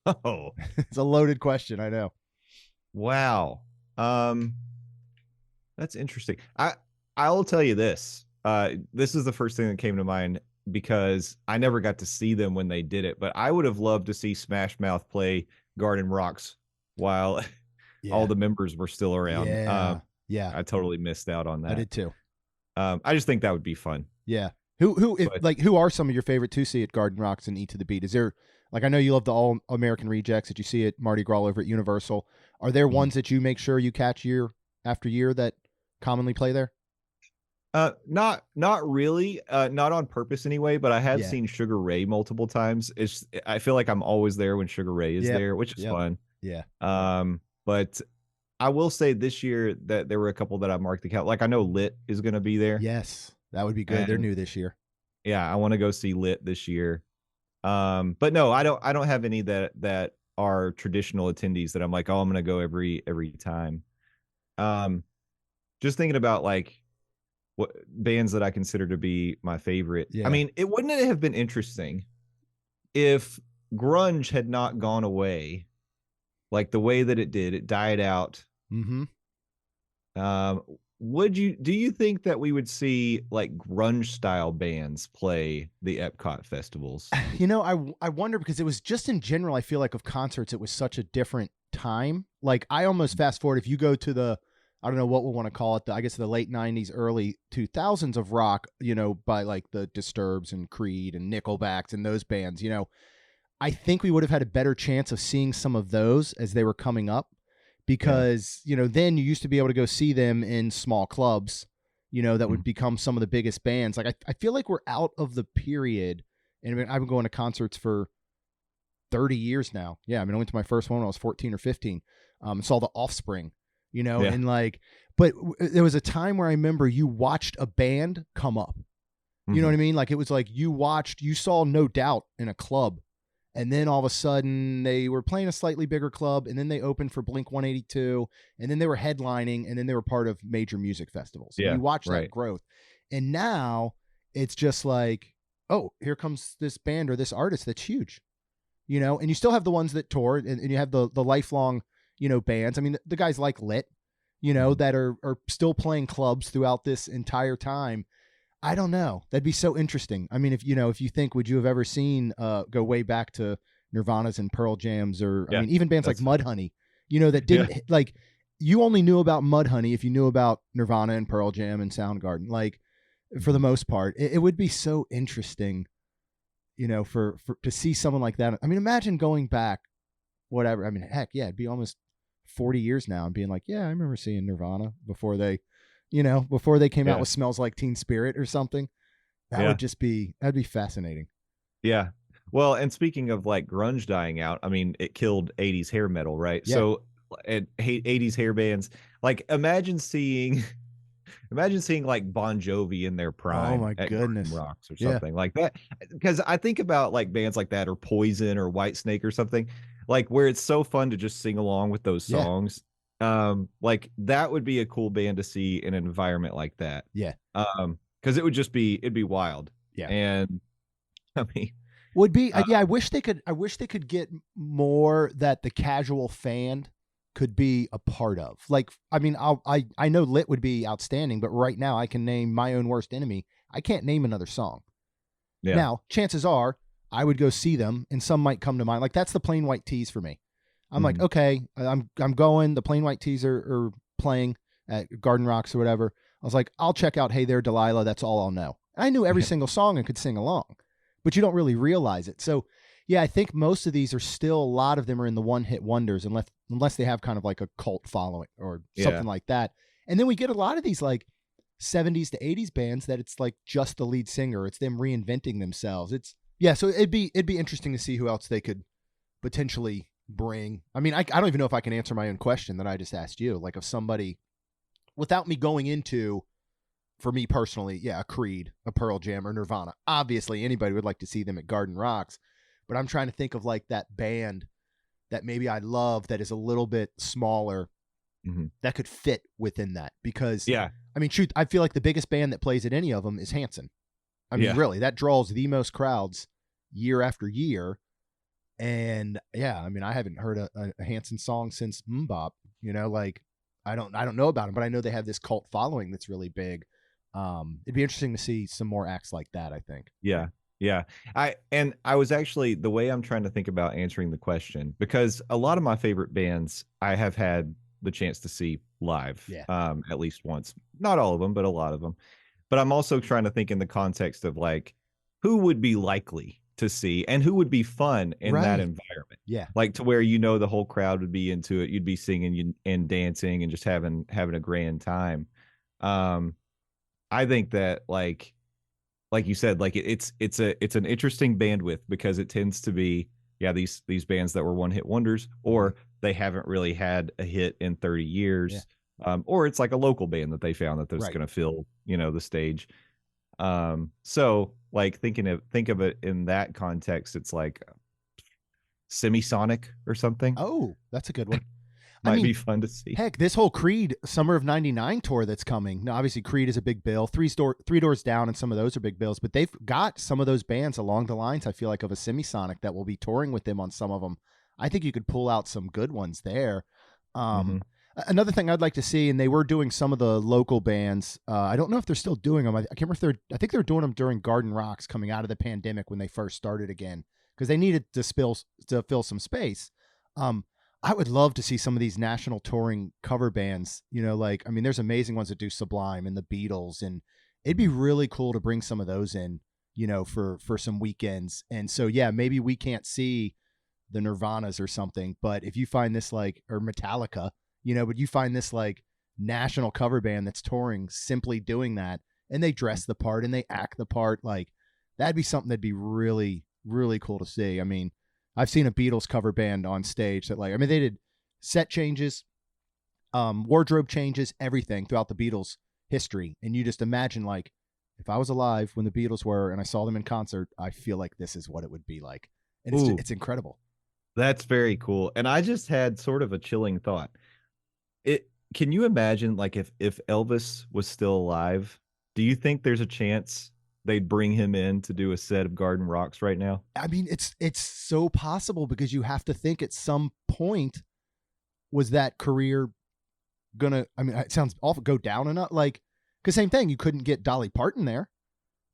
Oh, It's a loaded question, I know. wow. That's interesting. I'll tell you this. This is the first thing that came to mind because I never got to see them when they did it, but I would have loved to see Smash Mouth play Garden Rocks while all the members were still around. Yeah. I totally missed out on that. I did too. I just think that would be fun. Yeah. Who are some of your favorite to see at Garden Rocks and Eat to the Beat? Is there, like, I know you love the All American Rejects that you see at Mardi Gras over at Universal. Are there ones that you make sure you catch year after year that commonly play there? Not really, not on purpose anyway, but I have seen Sugar Ray multiple times. I feel like I'm always there when Sugar Ray is there, which is fun. Yeah. But I will say this year that there were a couple that I marked the count. Like I know Lit is going to be there. Yes, that would be good. They're new this year. Yeah, I want to go see Lit this year. But no, I don't have any that are traditional attendees that I'm like, oh, I'm going to go every time. Just thinking about like what bands that I consider to be my favorite. Yeah. I mean, wouldn't it have been interesting if grunge had not gone away like the way that it did? It died out. Mm-hmm. Do you think that we would see like grunge style bands play the Epcot festivals? You know, I wonder, because it was just in general, I feel like of concerts, it was such a different time. Like I almost fast forward, if you go to the, I don't know what we want to call it, I guess the late 90s, early 2000s of rock, you know, by like the Disturbs and Creed and Nickelbacks and those bands, you know, I think we would have had a better chance of seeing some of those as they were coming up, because, you know, then you used to be able to go see them in small clubs, you know, that would become some of the biggest bands. Like I feel like we're out of the period, and I've been going to concerts for 30 years now. Yeah. I mean, I went to my first one when I was 14 or 15. Saw the Offspring. You know, and like, but there was a time where I remember you watched a band come up You know what I mean? Like it was like you saw No Doubt in a club, and then all of a sudden they were playing a slightly bigger club, and then they opened for Blink 182, and then they were headlining, and then they were part of major music festivals. And Yeah, you watch that right. growth. And now it's just like, oh, here comes this band or this artist that's huge. You know, and you still have the ones that tour, and you have the lifelong, you know, bands. I mean, the guys like Lit, you know, that are still playing clubs throughout this entire time. I don't know. That'd be so interesting. I mean, if you think, would you have ever seen go way back to Nirvana's and Pearl Jam's, or I mean, even bands like Mudhoney, you know, that didn't like, you only knew about Mudhoney if you knew about Nirvana and Pearl Jam and Soundgarden. Like, for the most part, it would be so interesting, you know, for to see someone like that. I mean, imagine going back, whatever. I mean, heck, yeah, it'd be almost 40 years now and being like, yeah, I remember seeing Nirvana before they came out with Smells Like Teen Spirit or something. That'd be fascinating. Yeah. Well, and speaking of like grunge dying out, I mean, it killed 80s hair metal, right? Yeah. So 80s hair bands, like imagine seeing like Bon Jovi in their prime. Oh my at goodness. Garden Rocks or something like that. Because I think about like bands like that, or Poison or Whitesnake or something, like where it's so fun to just sing along with those songs. Like that would be a cool band to see in an environment like that. Yeah. Because it'd be wild. Yeah. And I mean, would be I wish they could get more that the casual fan could be a part of. Like, I mean, I know Lit would be outstanding, but right now I can name My Own Worst Enemy. I can't name another song. Yeah. Now, chances are I would go see them, and some might come to mind. Like, that's the Plain White Tees for me. I'm like, okay, I'm going. The Plain White Tees are playing at Garden Rocks or whatever. I was like, I'll check out Hey There, Delilah. That's all I'll know. I knew every single song and could sing along, but you don't really realize it. So, yeah, I think most of these are still, a lot of them are in the one-hit wonders, unless they have kind of like a cult following or something like that. And then we get a lot of these like 70s to 80s bands that it's like just the lead singer. It's them reinventing themselves. So it'd be interesting to see who else they could potentially bring. I mean, I don't even know if I can answer my own question that I just asked you. Like, if somebody, without me going into, for me personally, a Creed, a Pearl Jam, or Nirvana. Obviously, anybody would like to see them at Garden Rocks. But I'm trying to think of like that band that maybe I love that is a little bit smaller that could fit within that. Because, I mean, shoot, I feel like the biggest band that plays at any of them is Hanson. I mean, really, that draws the most crowds year after year. And I mean, I haven't heard a Hanson song since Mbop. You know, like I don't know about them, but I know they have this cult following that's really big. It'd be interesting to see some more acts like that, I think. Yeah. I was actually, the way I'm trying to think about answering the question, because a lot of my favorite bands I have had the chance to see live, at least once. Not all of them, but a lot of them. But I'm also trying to think in the context of like, who would be likely to see and who would be fun in that environment. Yeah. Like to where, you know, the whole crowd would be into it. You'd be singing and dancing and just having a grand time. I think that like you said, like it's an interesting bandwidth, because it tends to be, these bands that were one-hit wonders, or they haven't really had a hit in 30 years. Or it's like a local band that they found that's going to fill, you know, the stage. So like think of it in that context, it's like Semisonic or something. Oh, that's a good one. Might be fun to see. Heck, this whole Creed Summer of '99 tour that's coming. Now, obviously, Creed is a big bill. Three Doors Down, and some of those are big bills. But they've got some of those bands along the lines, I feel like, of a Semisonic that will be touring with them on some of them. I think you could pull out some good ones there. Another thing I'd like to see, and they were doing some of the local bands. I don't know if they're still doing them. I can't remember if I think they were doing them during Garden Rocks coming out of the pandemic when they first started again, because they needed to fill some space. I would love to see some of these national touring cover bands, you know, like, I mean, there's amazing ones that do Sublime and the Beatles, and it'd be really cool to bring some of those in, you know, for some weekends. And so, maybe we can't see the Nirvanas or something, but if you find this like, or Metallica, you know, but you find this like national cover band that's touring, simply doing that, and they dress the part and they act the part, like that'd be something that'd be really, really cool to see. I mean, I've seen a Beatles cover band on stage that, like, I mean, they did set changes, wardrobe changes, everything throughout the Beatles history. And you just imagine, like, if I was alive when the Beatles were and I saw them in concert, I feel like this is what it would be like. And Ooh, it's incredible. that's very cool. And I just had sort of a chilling thought. Can you imagine like if Elvis was still alive, do you think there's a chance they'd bring him in to do a set of Garden Rocks right now? I mean, it's so possible because you have to think at some point was that career gonna, I mean, it sounds awful, go down and up, like, because same thing, you couldn't get Dolly Parton there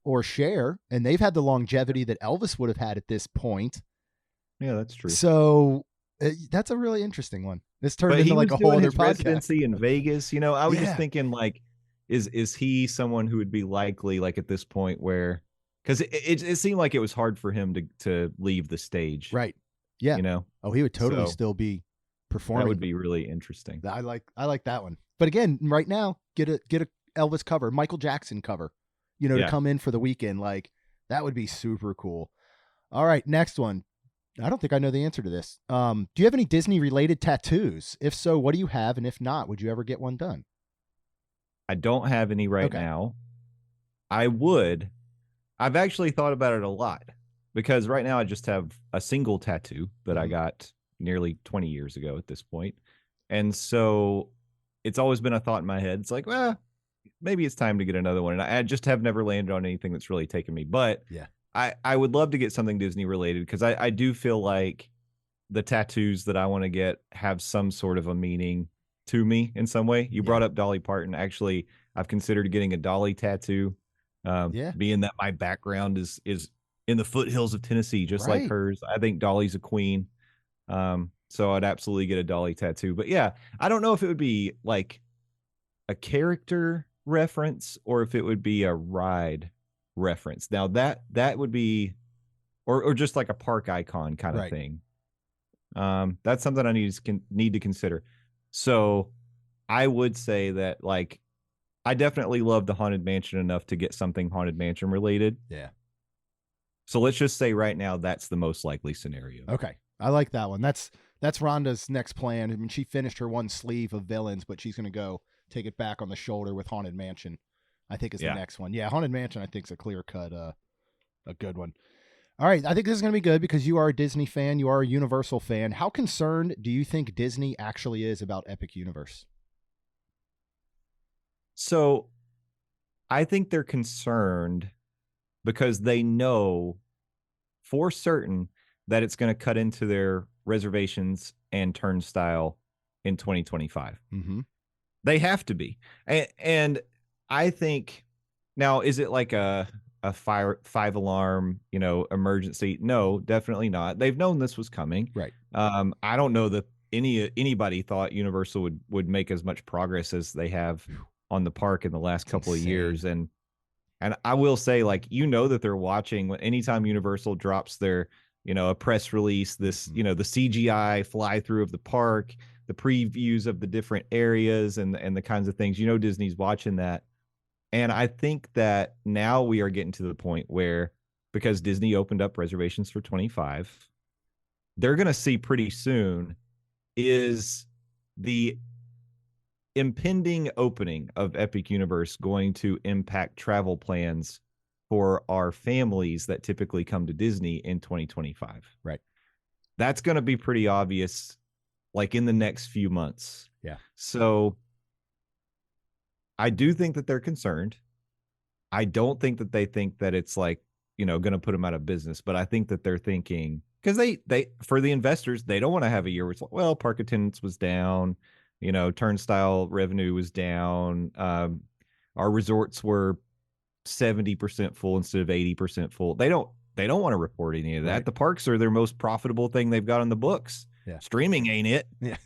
or Cher, and they've had the longevity that Elvis would have had at this point. Yeah, that's true. So that's a really interesting one. This turned But into he like was a whole doing other his podcast. residency in Vegas. You know, I was Yeah. just thinking like, is he someone who would be likely like at this point where, because it seemed like it was hard for him to leave the stage. Right. Yeah. You know, Oh, he would totally So, still be performing. that would be really interesting. I like that one. But again, right now, get a Elvis cover, Michael Jackson cover, to Yeah. come in for the weekend. Like, that would be super cool. All right, next one. I don't think I know the answer to this. Do you have any Disney related tattoos? If so, what do you have? And if not, would you ever get one done? I don't have any right Okay. now. I would. I've actually thought about it a lot because right now I just have a single tattoo that I Mhm. got nearly 20 years ago at this point. And so it's always been a thought in my head. It's like, well, maybe it's time to get another one. And I just have never landed on anything that's really taken me. But Yeah. I would love to get something Disney related because I do feel like the tattoos that I want to get have some sort of a meaning to me in some way. You brought up Dolly Parton. Actually, I've considered getting a Dolly tattoo. Yeah. Being that my background is in the foothills of Tennessee, just like Right. hers. I think Dolly's a queen. So I'd absolutely get a Dolly tattoo. But yeah, I don't know if it would be like a character reference or if it would be a ride reference. Now that would be or just like a park icon kind of Right. thing. That's something I need to consider. So I would say that like I definitely love the Haunted Mansion enough to get something Haunted Mansion related. Yeah. So let's just say right now that's the most likely scenario. Okay. I like that one. That's Rhonda's next plan. I mean, she finished her one sleeve of villains, but she's going to go take it back on the shoulder with Haunted Mansion, I think is the next one. Yeah, Haunted Mansion, I think, is a clear cut, a good one. All right, I think this is going to be good because you are a Disney fan. You are a Universal fan. How concerned do you think Disney actually is about Epic Universe? So I think they're concerned because they know for certain that it's going to cut into their reservations and turnstile in 2025. Mm-hmm. They have to be. And I think now, is it like a five alarm, emergency? No, definitely not. They've known this was coming. Right. I don't know that anybody thought Universal would make as much progress as they have on the park in the last couple of years. And I will say, like, that they're watching anytime Universal drops their, a press release, this, the CGI fly through of the park, the previews of the different areas and the kinds of things, Disney's watching that. And I think that now we are getting to the point where, because Disney opened up reservations for 25, they're going to see pretty soon is the impending opening of Epic Universe going to impact travel plans for our families that typically come to Disney in 2025. Right. That's going to be pretty obvious, like in the next few months. Yeah. So I do think that they're concerned. I don't think that they think that it's like, going to put them out of business, but I think that they're thinking, because they for the investors, they don't want to have a year where it's like, well, park attendance was down, turnstile revenue was down. Our resorts were 70% full instead of 80% full. They don't want to report any of that. Right. The parks are their most profitable thing they've got on the books. Yeah. Streaming ain't it. Yeah.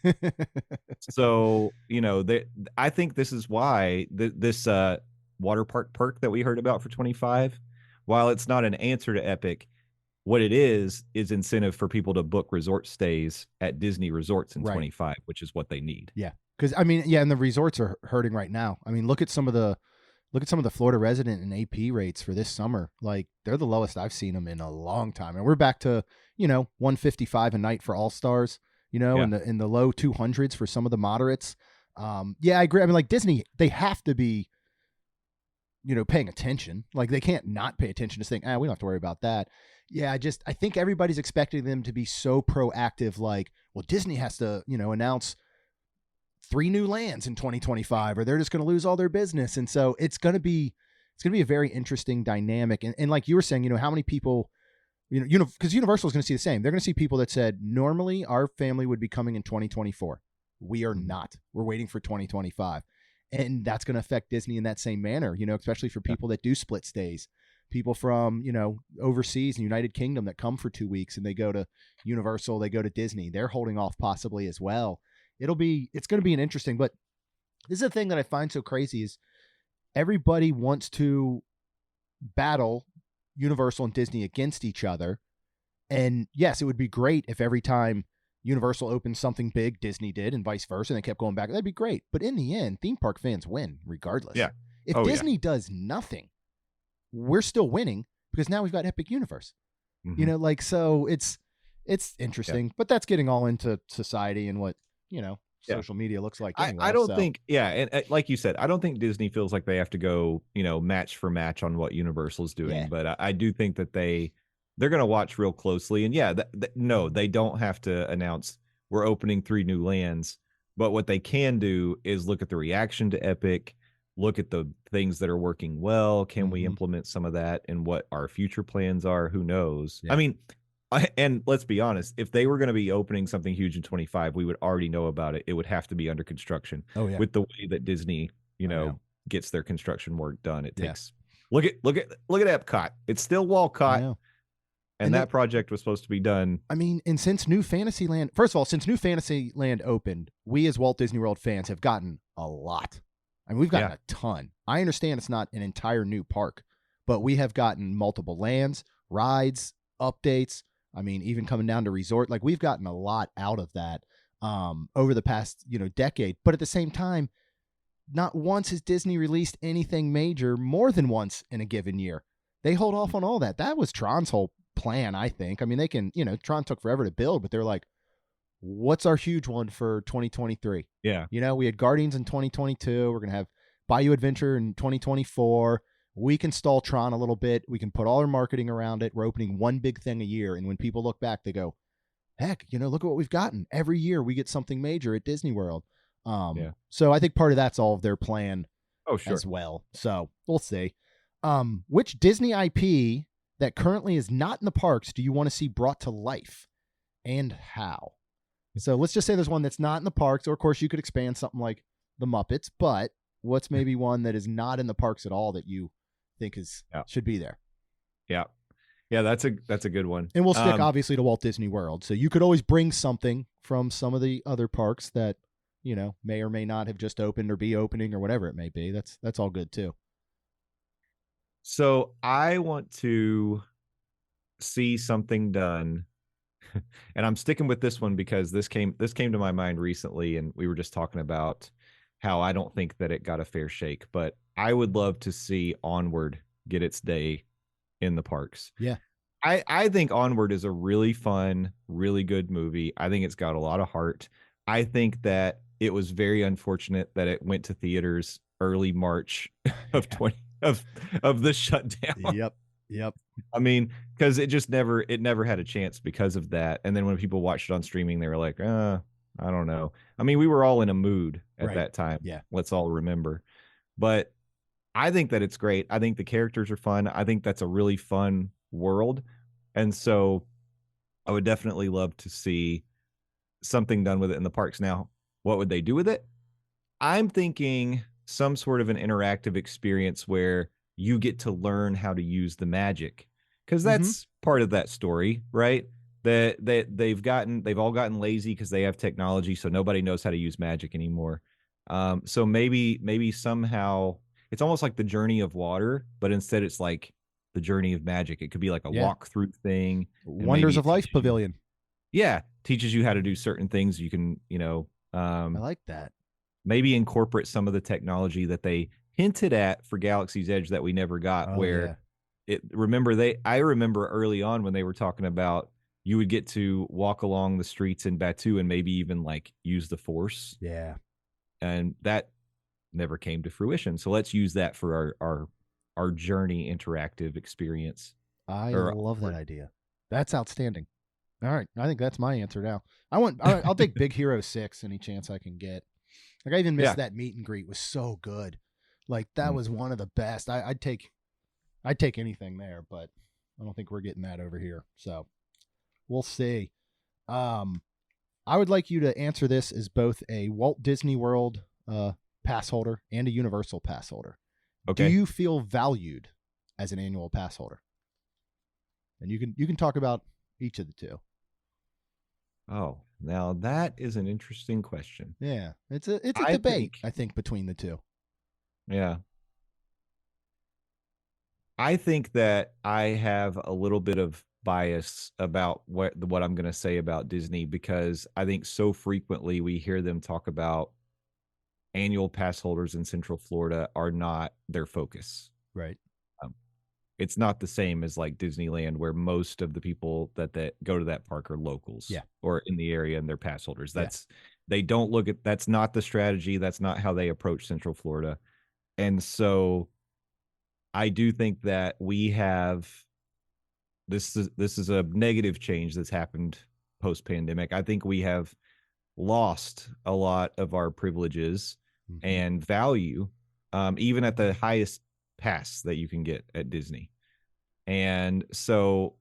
So, I think this is why this water park perk that we heard about for 25, while it's not an answer to Epic, what it is incentive for people to book resort stays at Disney resorts in 25, which is what they need. Yeah. Because I mean, and the resorts are hurting right now. I mean, look at some of the Florida resident and AP rates for this summer. Like, they're the lowest I've seen them in a long time. And we're back to, $155 a night for all-stars, in the low 200s for some of the moderates. Yeah, I agree. I mean, like, Disney, they have to be paying attention. Like they can't not pay attention to think, we don't have to worry about that. Yeah, I think everybody's expecting them to be so proactive. Like, well, Disney has to, announce 3 new lands in 2025, or they're just going to lose all their business. And so it's going to be a very interesting dynamic. And like you were saying, how many people, because Universal is going to see the same. They're going to see people that said, normally our family would be coming in 2024. We are not. We're waiting for 2025. And that's going to affect Disney in that same manner, especially for people that do split stays, people from, overseas and United Kingdom that come for 2 weeks and they go to Universal, they go to Disney. They're holding off possibly as well. It's going to be an interesting, but this is the thing that I find so crazy is everybody wants to battle Universal and Disney against each other. And yes, it would be great if every time Universal opened something big, Disney did, and vice versa, and they kept going back. That'd be great. But in the end, theme park fans win regardless. Yeah. If Disney does nothing, we're still winning because now we've got Epic Universe. Mm-hmm. So it's interesting, but that's getting all into society and what, social media looks like. Anyway, I don't think, and like you said, I don't think Disney feels like they have to go, match for match on what Universal's doing. Yeah. But I do think that they're going to watch real closely. And no, they don't have to announce we're opening 3 new lands. But what they can do is look at the reaction to Epic, look at the things that are working well. Can we implement some of that and what our future plans are? Who knows? Yeah. I mean, and let's be honest, if they were going to be opening something huge in 25, we would already know about it. It would have to be under construction. Oh, yeah. With the way that Disney, gets their construction work done. It takes look at Epcot. It's still Walcott. And that project was supposed to be done. I mean, and since New Fantasyland opened, we as Walt Disney World fans have gotten a lot. I mean, we've gotten a ton. I understand it's not an entire new park, but we have gotten multiple lands, rides, updates. I mean, even coming down to resort, like we've gotten a lot out of that over the past, decade. But at the same time, not once has Disney released anything major more than once in a given year. They hold off on all that. That was Tron's whole plan, I think. I mean, they can, Tron took forever to build, but they're like, what's our huge one for 2023? Yeah. We had Guardians in 2022. We're going to have Bayou Adventure in 2024. We can stall Tron a little bit. We can put all our marketing around it. We're opening one big thing a year. And when people look back, they go, heck, look at what we've gotten. Every year we get something major at Disney World. So I think part of that's all of their plan as well. So we'll see. Which Disney IP that currently is not in the parks do you want to see brought to life and how? So let's just say there's one that's not in the parks, or of course you could expand something like the Muppets, but what's maybe one that is not in the parks at all that you think should be there? Yeah. Yeah, that's a good one. And we'll stick obviously to Walt Disney World. So you could always bring something from some of the other parks that, may or may not have just opened or be opening or whatever it may be. That's all good too. So I want to see something done, and I'm sticking with this one because this came to my mind recently, and we were just talking about how I don't think that it got a fair shake, but I would love to see Onward get its day in the parks. Yeah. I think Onward is a really fun, really good movie. I think it's got a lot of heart. I think that it was very unfortunate that it went to theaters early March of of the shutdown. Yep. I mean, because it never had a chance because of that. And then when people watched it on streaming, they were like, I don't know. I mean, we were all in a mood at that time. Yeah. Let's all remember. But I think that it's great. I think the characters are fun. I think that's a really fun world. And so I would definitely love to see something done with it in the parks. Now, what would they do with it? I'm thinking some sort of an interactive experience where you get to learn how to use the magic, because that's part of that story, right? That they've all gotten lazy because they have technology, so nobody knows how to use magic anymore. So maybe somehow it's almost like the Journey of Water, but instead it's like the Journey of Magic. It could be like a walkthrough thing. Wonders of Life Pavilion. Yeah, teaches you how to do certain things. You can, I like that. Maybe incorporate some of the technology that they hinted at for Galaxy's Edge that we never got. I remember early on when they were talking about you would get to walk along the streets in Batuu and maybe even like use the Force. Yeah. And that never came to fruition. So let's use that for our our Journey interactive experience. I Or love that idea. That's outstanding. All right, I think that's my answer now. I'll take Big Hero 6 any chance I can get. Like I even missed Yeah. that meet and greet, was so good. Like that Mm. was one of the best. I'd take anything there, but I don't think we're getting that over here. So we'll see. I would like you to answer this as both a Walt Disney World pass holder and a Universal pass holder. Do Okay. you feel valued as an annual pass holder? And you can talk about each of the two. Oh, now that is an interesting question. Yeah, it's a I debate, think- I think, between the two. Yeah. I think that I have a little bit of bias about what I'm going to say about Disney, because I think so frequently we hear them talk about annual pass holders in Central Florida are not their focus. Right. It's not the same as like Disneyland, where most of the people that go to that park are locals, Yeah. or in the area, and they're pass holders. Yeah. They don't look at, that's not the strategy. That's not how they approach Central Florida. And so I do think that we have, this is a negative change that's happened post pandemic. I think we have lost a lot of our privileges and value, even at the highest pass that you can get at Disney. And so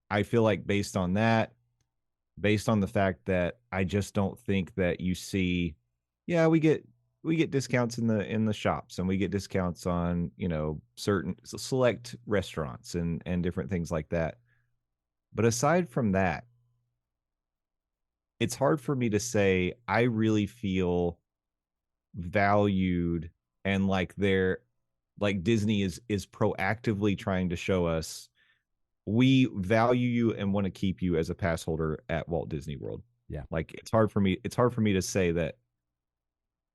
I feel like based on that, based on the fact that I just don't think that you see, yeah, we get discounts in the shops, and we get discounts on, certain select restaurants and different things like that. But aside from that, it's hard for me to say I really feel valued, and like Disney is proactively trying to show us we value you and want to keep you as a pass holder at Walt Disney World. Yeah. Like it's hard for me to say that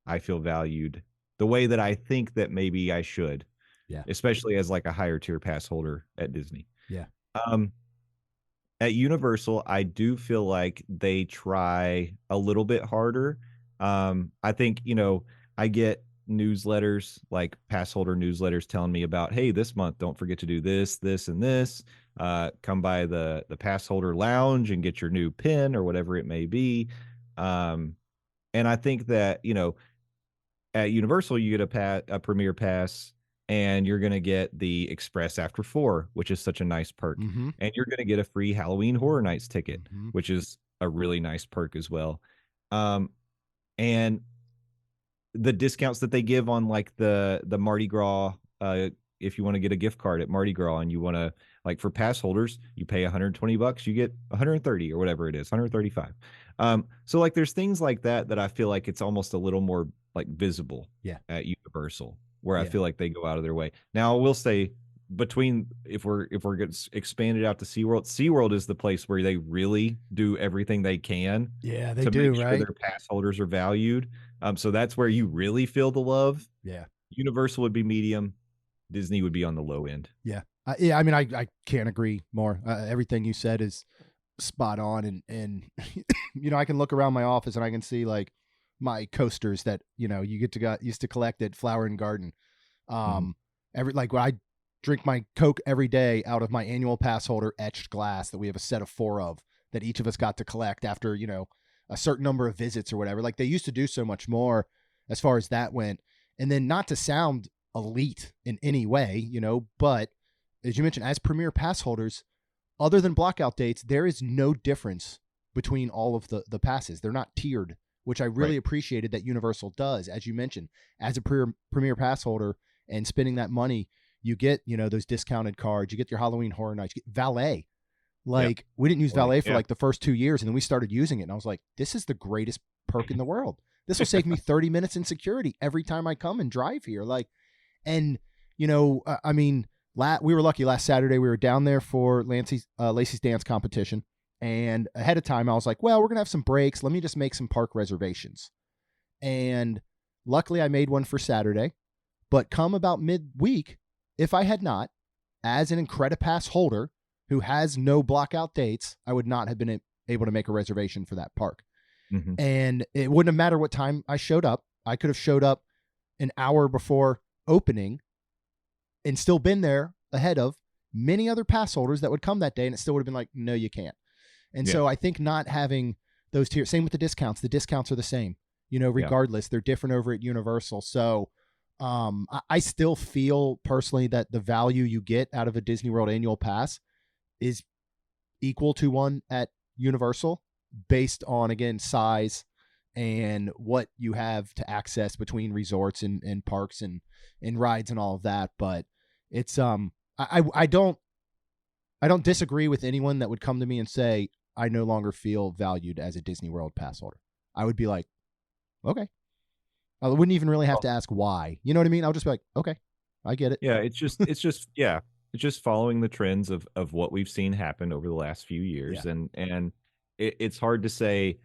I feel valued the way that I think that maybe I should. Yeah. Especially as like a higher tier pass holder at Disney. Yeah. At Universal, I do feel like they try a little bit harder. I think, I get newsletters, like pass holder newsletters, telling me about, hey, this month, don't forget to do this, this, and this. Come by the pass holder lounge and get your new pin or whatever it may be. And I think that, at Universal, you get a premier pass, and you're going to get the Express After 4, which is such a nice perk. Mm-hmm. And you're going to get a free Halloween Horror Nights ticket, Mm-hmm. which is a really nice perk as well. And the discounts that they give on like the Mardi Gras, if you want to get a gift card at Mardi Gras, and you want to, like, for pass holders, you pay $120, you get 130 or whatever it is, 135. So like there's things like that I feel like it's almost a little more like visible at Universal, where I feel like they go out of their way. Now I will say, between, if we're getting expanded out to SeaWorld is the place where they really do everything they can. Yeah, they to do, make sure right? their pass holders are valued. So that's where you really feel the love. Yeah. Universal would be medium. Disney would be on the low end. Yeah. I mean, I can't agree more. Everything you said is spot on. And I can look around my office and I can see like my coasters that, you used to collect at Flower and Garden. When I drink my Coke every day out of my annual pass holder etched glass that we have a set of 4 of, that each of us got to collect after, a certain number of visits or whatever. Like they used to do so much more as far as that went. And then, not to sound elite in any way, but as you mentioned, as premier pass holders, other than blockout dates, there is no difference between all of the passes. They're not tiered, which I really appreciated that Universal does. As you mentioned, as a premier pass holder and spending that money, you get, those discounted cards, you get your Halloween Horror Nights, you get valet. Like we didn't use valet for like the first 2 years, and then we started using it, and I was like, this is the greatest perk in the world. This will save me 30 minutes in security every time I come and drive here. Like, and I mean, we were lucky last Saturday. We were down there for Lacey's dance competition, and ahead of time I was like, well, we're gonna have some breaks. Let me just make some park reservations. And luckily I made one for Saturday, but come about midweek, if I had not, as an Incredipass holder who has no blockout dates, I would not have been able to make a reservation for that park. Mm-hmm. And it wouldn't have mattered what time I showed up. I could have showed up an hour before opening and still been there ahead of many other pass holders that would come that day, and it still would have been like, no, you can't. And so I think not having those tiers, same with the discounts are the same, regardless. They're different over at Universal. So I still feel personally that the value you get out of a Disney World annual pass is equal to one at Universal based on, again, size and what you have to access between resorts and parks and rides and all of that. But it's I don't disagree with anyone that would come to me and say, I no longer feel valued as a Disney World pass holder. I would be like, okay. I wouldn't even really have to ask why. You know what I mean? I'll just be like, okay, I get it. Yeah, it's just following the trends of what we've seen happen over the last few years. Yeah. And it's hard to say.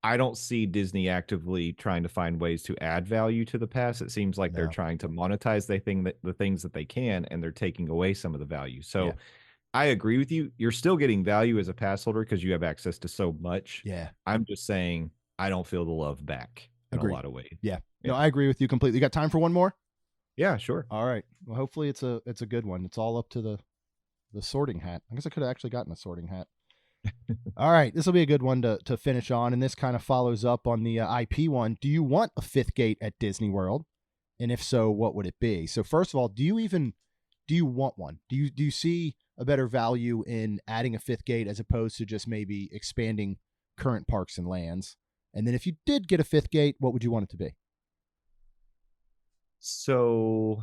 I don't see Disney actively trying to find ways to add value to the pass. It seems like they're trying to monetize the things that they can, and they're taking away some of the value. So I agree with you. You're still getting value as a pass holder because you have access to so much. Yeah. I'm just saying I don't feel the love back in Agreed. a lot of ways. Yeah. No, I agree with you completely. You got time for one more? Yeah, sure. All right. Well, hopefully it's a good one. It's all up to the sorting hat. I guess I could have actually gotten a sorting hat. All right. This will be a good one to finish on. And this kind of follows up on the IP one. Do you want a fifth gate at Disney World? And if so, what would it be? So first of all, do you want one? Do you see a better value in adding a fifth gate as opposed to just maybe expanding current parks and lands? And then if you did get a fifth gate, what would you want it to be? So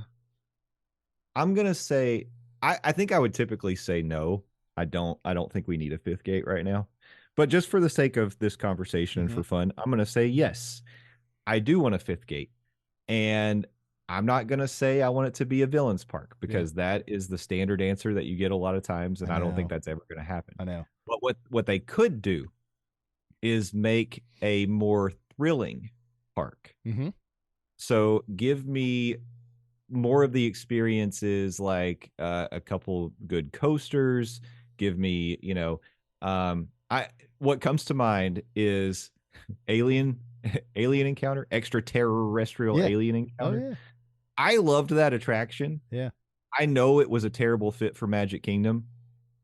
I'm going to say, I think I would typically say no. I don't think we need a fifth gate right now. But just for the sake of this conversation and for fun, I'm going to say yes. I do want a fifth gate. And I'm not going to say I want it to be a villains park because that is the standard answer that you get a lot of times, and I don't think that's ever going to happen. I know. But what they could do is make a more thrilling park. Mm-hmm. So give me more of the experiences, like a couple good coasters. Give me, what comes to mind is alien encounter, extraterrestrial alien encounter. Oh, yeah. I loved that attraction. Yeah. I know it was a terrible fit for Magic Kingdom.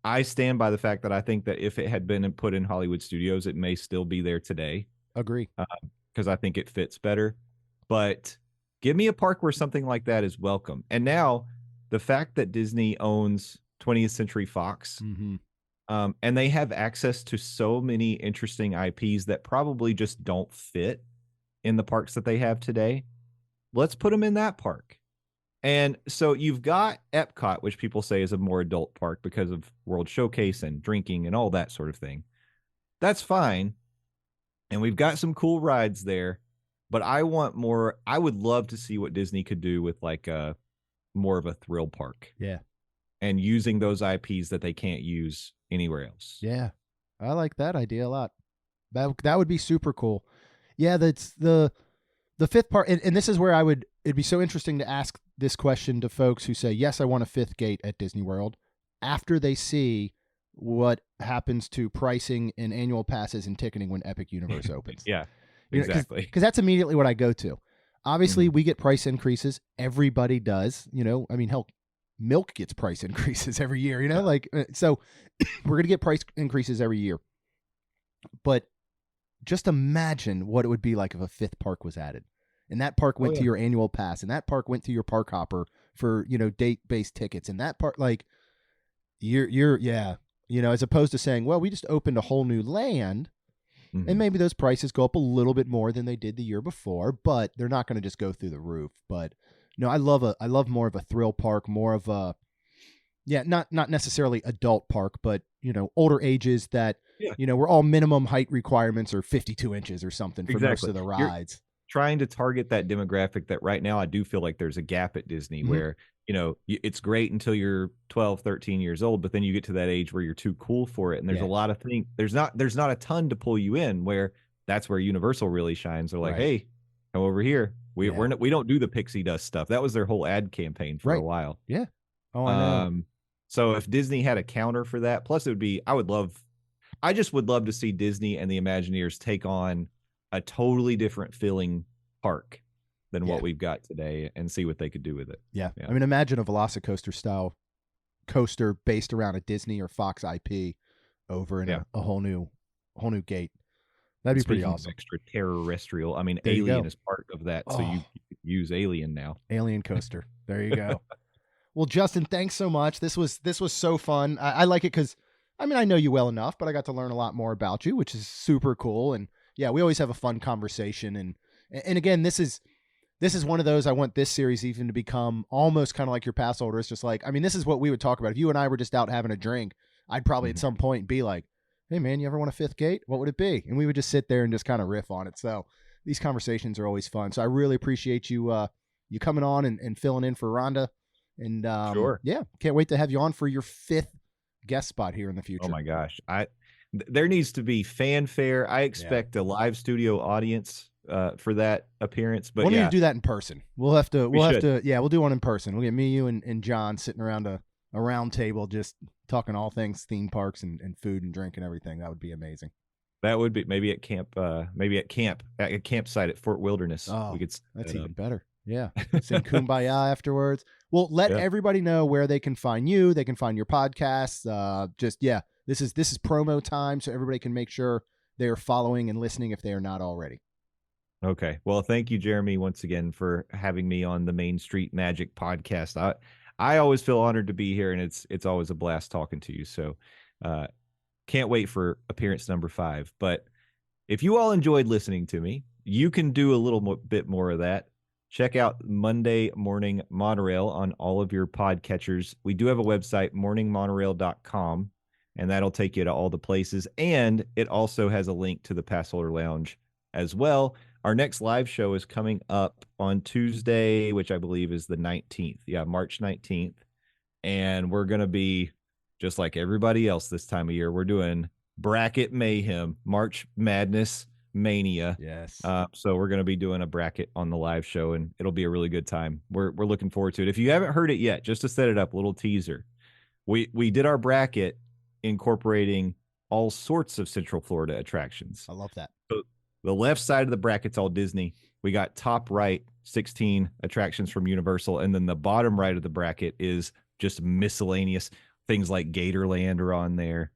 I stand by the fact that I think that if it had been put in Hollywood Studios, it may still be there today. Agree. Because I think it fits better. But give me a park where something like that is welcome. And now the fact that Disney owns 20th Century Fox, and they have access to so many interesting IPs that probably just don't fit in the parks that they have today. Let's put them in that park. And so you've got Epcot, which people say is a more adult park because of World Showcase and drinking and all that sort of thing. That's fine. And we've got some cool rides there, but I want more. I would love to see what Disney could do with like a more of a thrill park. Yeah. And using those IPs that they can't use anywhere else. Yeah. I like that idea a lot. That would be super cool. Yeah, that's the fifth part. And this is where it'd be so interesting to ask this question to folks who say, yes, I want a fifth gate at Disney World, after they see what happens to pricing and annual passes and ticketing when Epic Universe opens. Yeah, exactly. Because that's immediately what I go to. Obviously, we get price increases. Everybody does. I mean, hell, milk gets price increases every year, so we're going to get price increases every year. But just imagine what it would be like if a fifth park was added. And that park went to your annual pass, and that park went to your park hopper for, date-based tickets. And that part, like, as opposed to saying, well, we just opened a whole new land, and maybe those prices go up a little bit more than they did the year before, but they're not going to just go through the roof. But no, I love more of a thrill park, more of a, not necessarily adult park, but, older ages that, we're all minimum height requirements are 52 inches or something for most of the rides. Trying to target that demographic that right now I do feel like there's a gap at Disney where, it's great until you're 12, 13 years old, but then you get to that age where you're too cool for it. And there's a lot of things, there's not a ton to pull you in, where that's where Universal really shines. They're like, hey, come over here. We don't do the pixie dust stuff. That was their whole ad campaign for a while. Yeah. Oh, I know. So if Disney had a counter for that, plus it would be, I just would love to see Disney and the Imagineers take on a totally different feeling park than what we've got today and see what they could do with it. Yeah. I mean, imagine a Velocicoaster style coaster based around a Disney or Fox IP over in a whole new gate. That'd be pretty awesome. Extraterrestrial. I mean, There you Alien go. is part of that, so you use Alien now. Alien coaster. There you go. Well, Justin, thanks so much. This was so fun. I like it because, I mean, I know you well enough, but I got to learn a lot more about you, which is super cool. And yeah, we always have a fun conversation. And again, this is one of those, I want this series even to become almost kind of like your Passholder. It's just like, I mean, this is what we would talk about. If you and I were just out having a drink, I'd probably at some point be like, hey man, you ever want a fifth gate? What would it be? And we would just sit there and just kind of riff on it. So these conversations are always fun. So I really appreciate you you coming on and filling in for Rhonda. And Sure. Yeah, can't wait to have you on for your 5th guest spot here in the future. Oh my gosh. There needs to be fanfare. I expect a live studio audience for that appearance. But we'll need to do that in person. We'll have to we'll do one in person. We'll get me, you, and John sitting around a round table just talking all things theme parks and food and drink and everything. That would be amazing. That would be maybe at a campsite at Fort Wilderness. Oh, that's even better. Yeah. Sing Kumbaya afterwards. Well, let everybody know where they can find you. They can find your podcasts. This is promo time, so everybody can make sure they're following and listening if they are not already. Okay. Well, thank you, Jeremy, once again for having me on the Main Street Magic podcast. I always feel honored to be here, and it's always a blast talking to you. So can't wait for appearance number 5. But if you all enjoyed listening to me, you can do a little bit more of that. Check out Monday Morning Monorail on all of your podcatchers. We do have a website, morningmonorail.com, and that'll take you to all the places. And it also has a link to the Passholder Lounge as well. Our next live show is coming up on Tuesday, which I believe is the 19th. Yeah, March 19th. And we're going to be just like everybody else this time of year. We're doing bracket mayhem, March Madness Mania. Yes. So we're going to be doing a bracket on the live show, and it'll be a really good time. We're looking forward to it. If you haven't heard it yet, just to set it up, a little teaser. We did our bracket incorporating all sorts of Central Florida attractions. I love that. So the left side of the bracket's all Disney. We got top right 16 attractions from Universal, and then the bottom right of the bracket is just miscellaneous things like Gatorland are on there.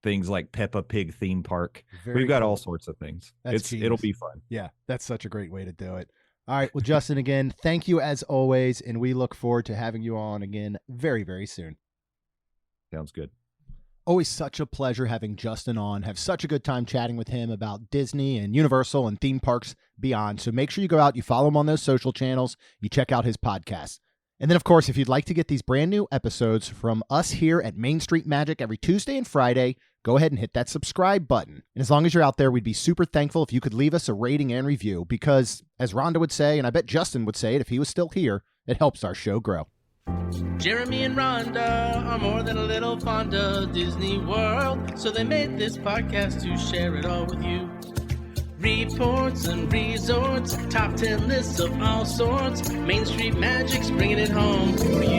Things like Peppa Pig theme park. We've got all sorts of things. It'll be fun. Yeah, that's such a great way to do it. All right. Well, Justin, again, thank you as always, and we look forward to having you on again very, very soon. Sounds good. Always such a pleasure having Justin on. Have such a good time chatting with him about Disney and Universal and theme parks beyond. So make sure you go out, you follow him on those social channels, you check out his podcast. And then, of course, if you'd like to get these brand new episodes from us here at Main Street Magic every Tuesday and Friday, go ahead and hit that subscribe button. And as long as you're out there, we'd be super thankful if you could leave us a rating and review because, as Rhonda would say, and I bet Justin would say it if he was still here, it helps our show grow. Jeremy and Rhonda are more than a little fond of Disney World, so they made this podcast to share it all with you. Reports and resorts, top 10 lists of all sorts. Main Street Magic's bringing it home for you.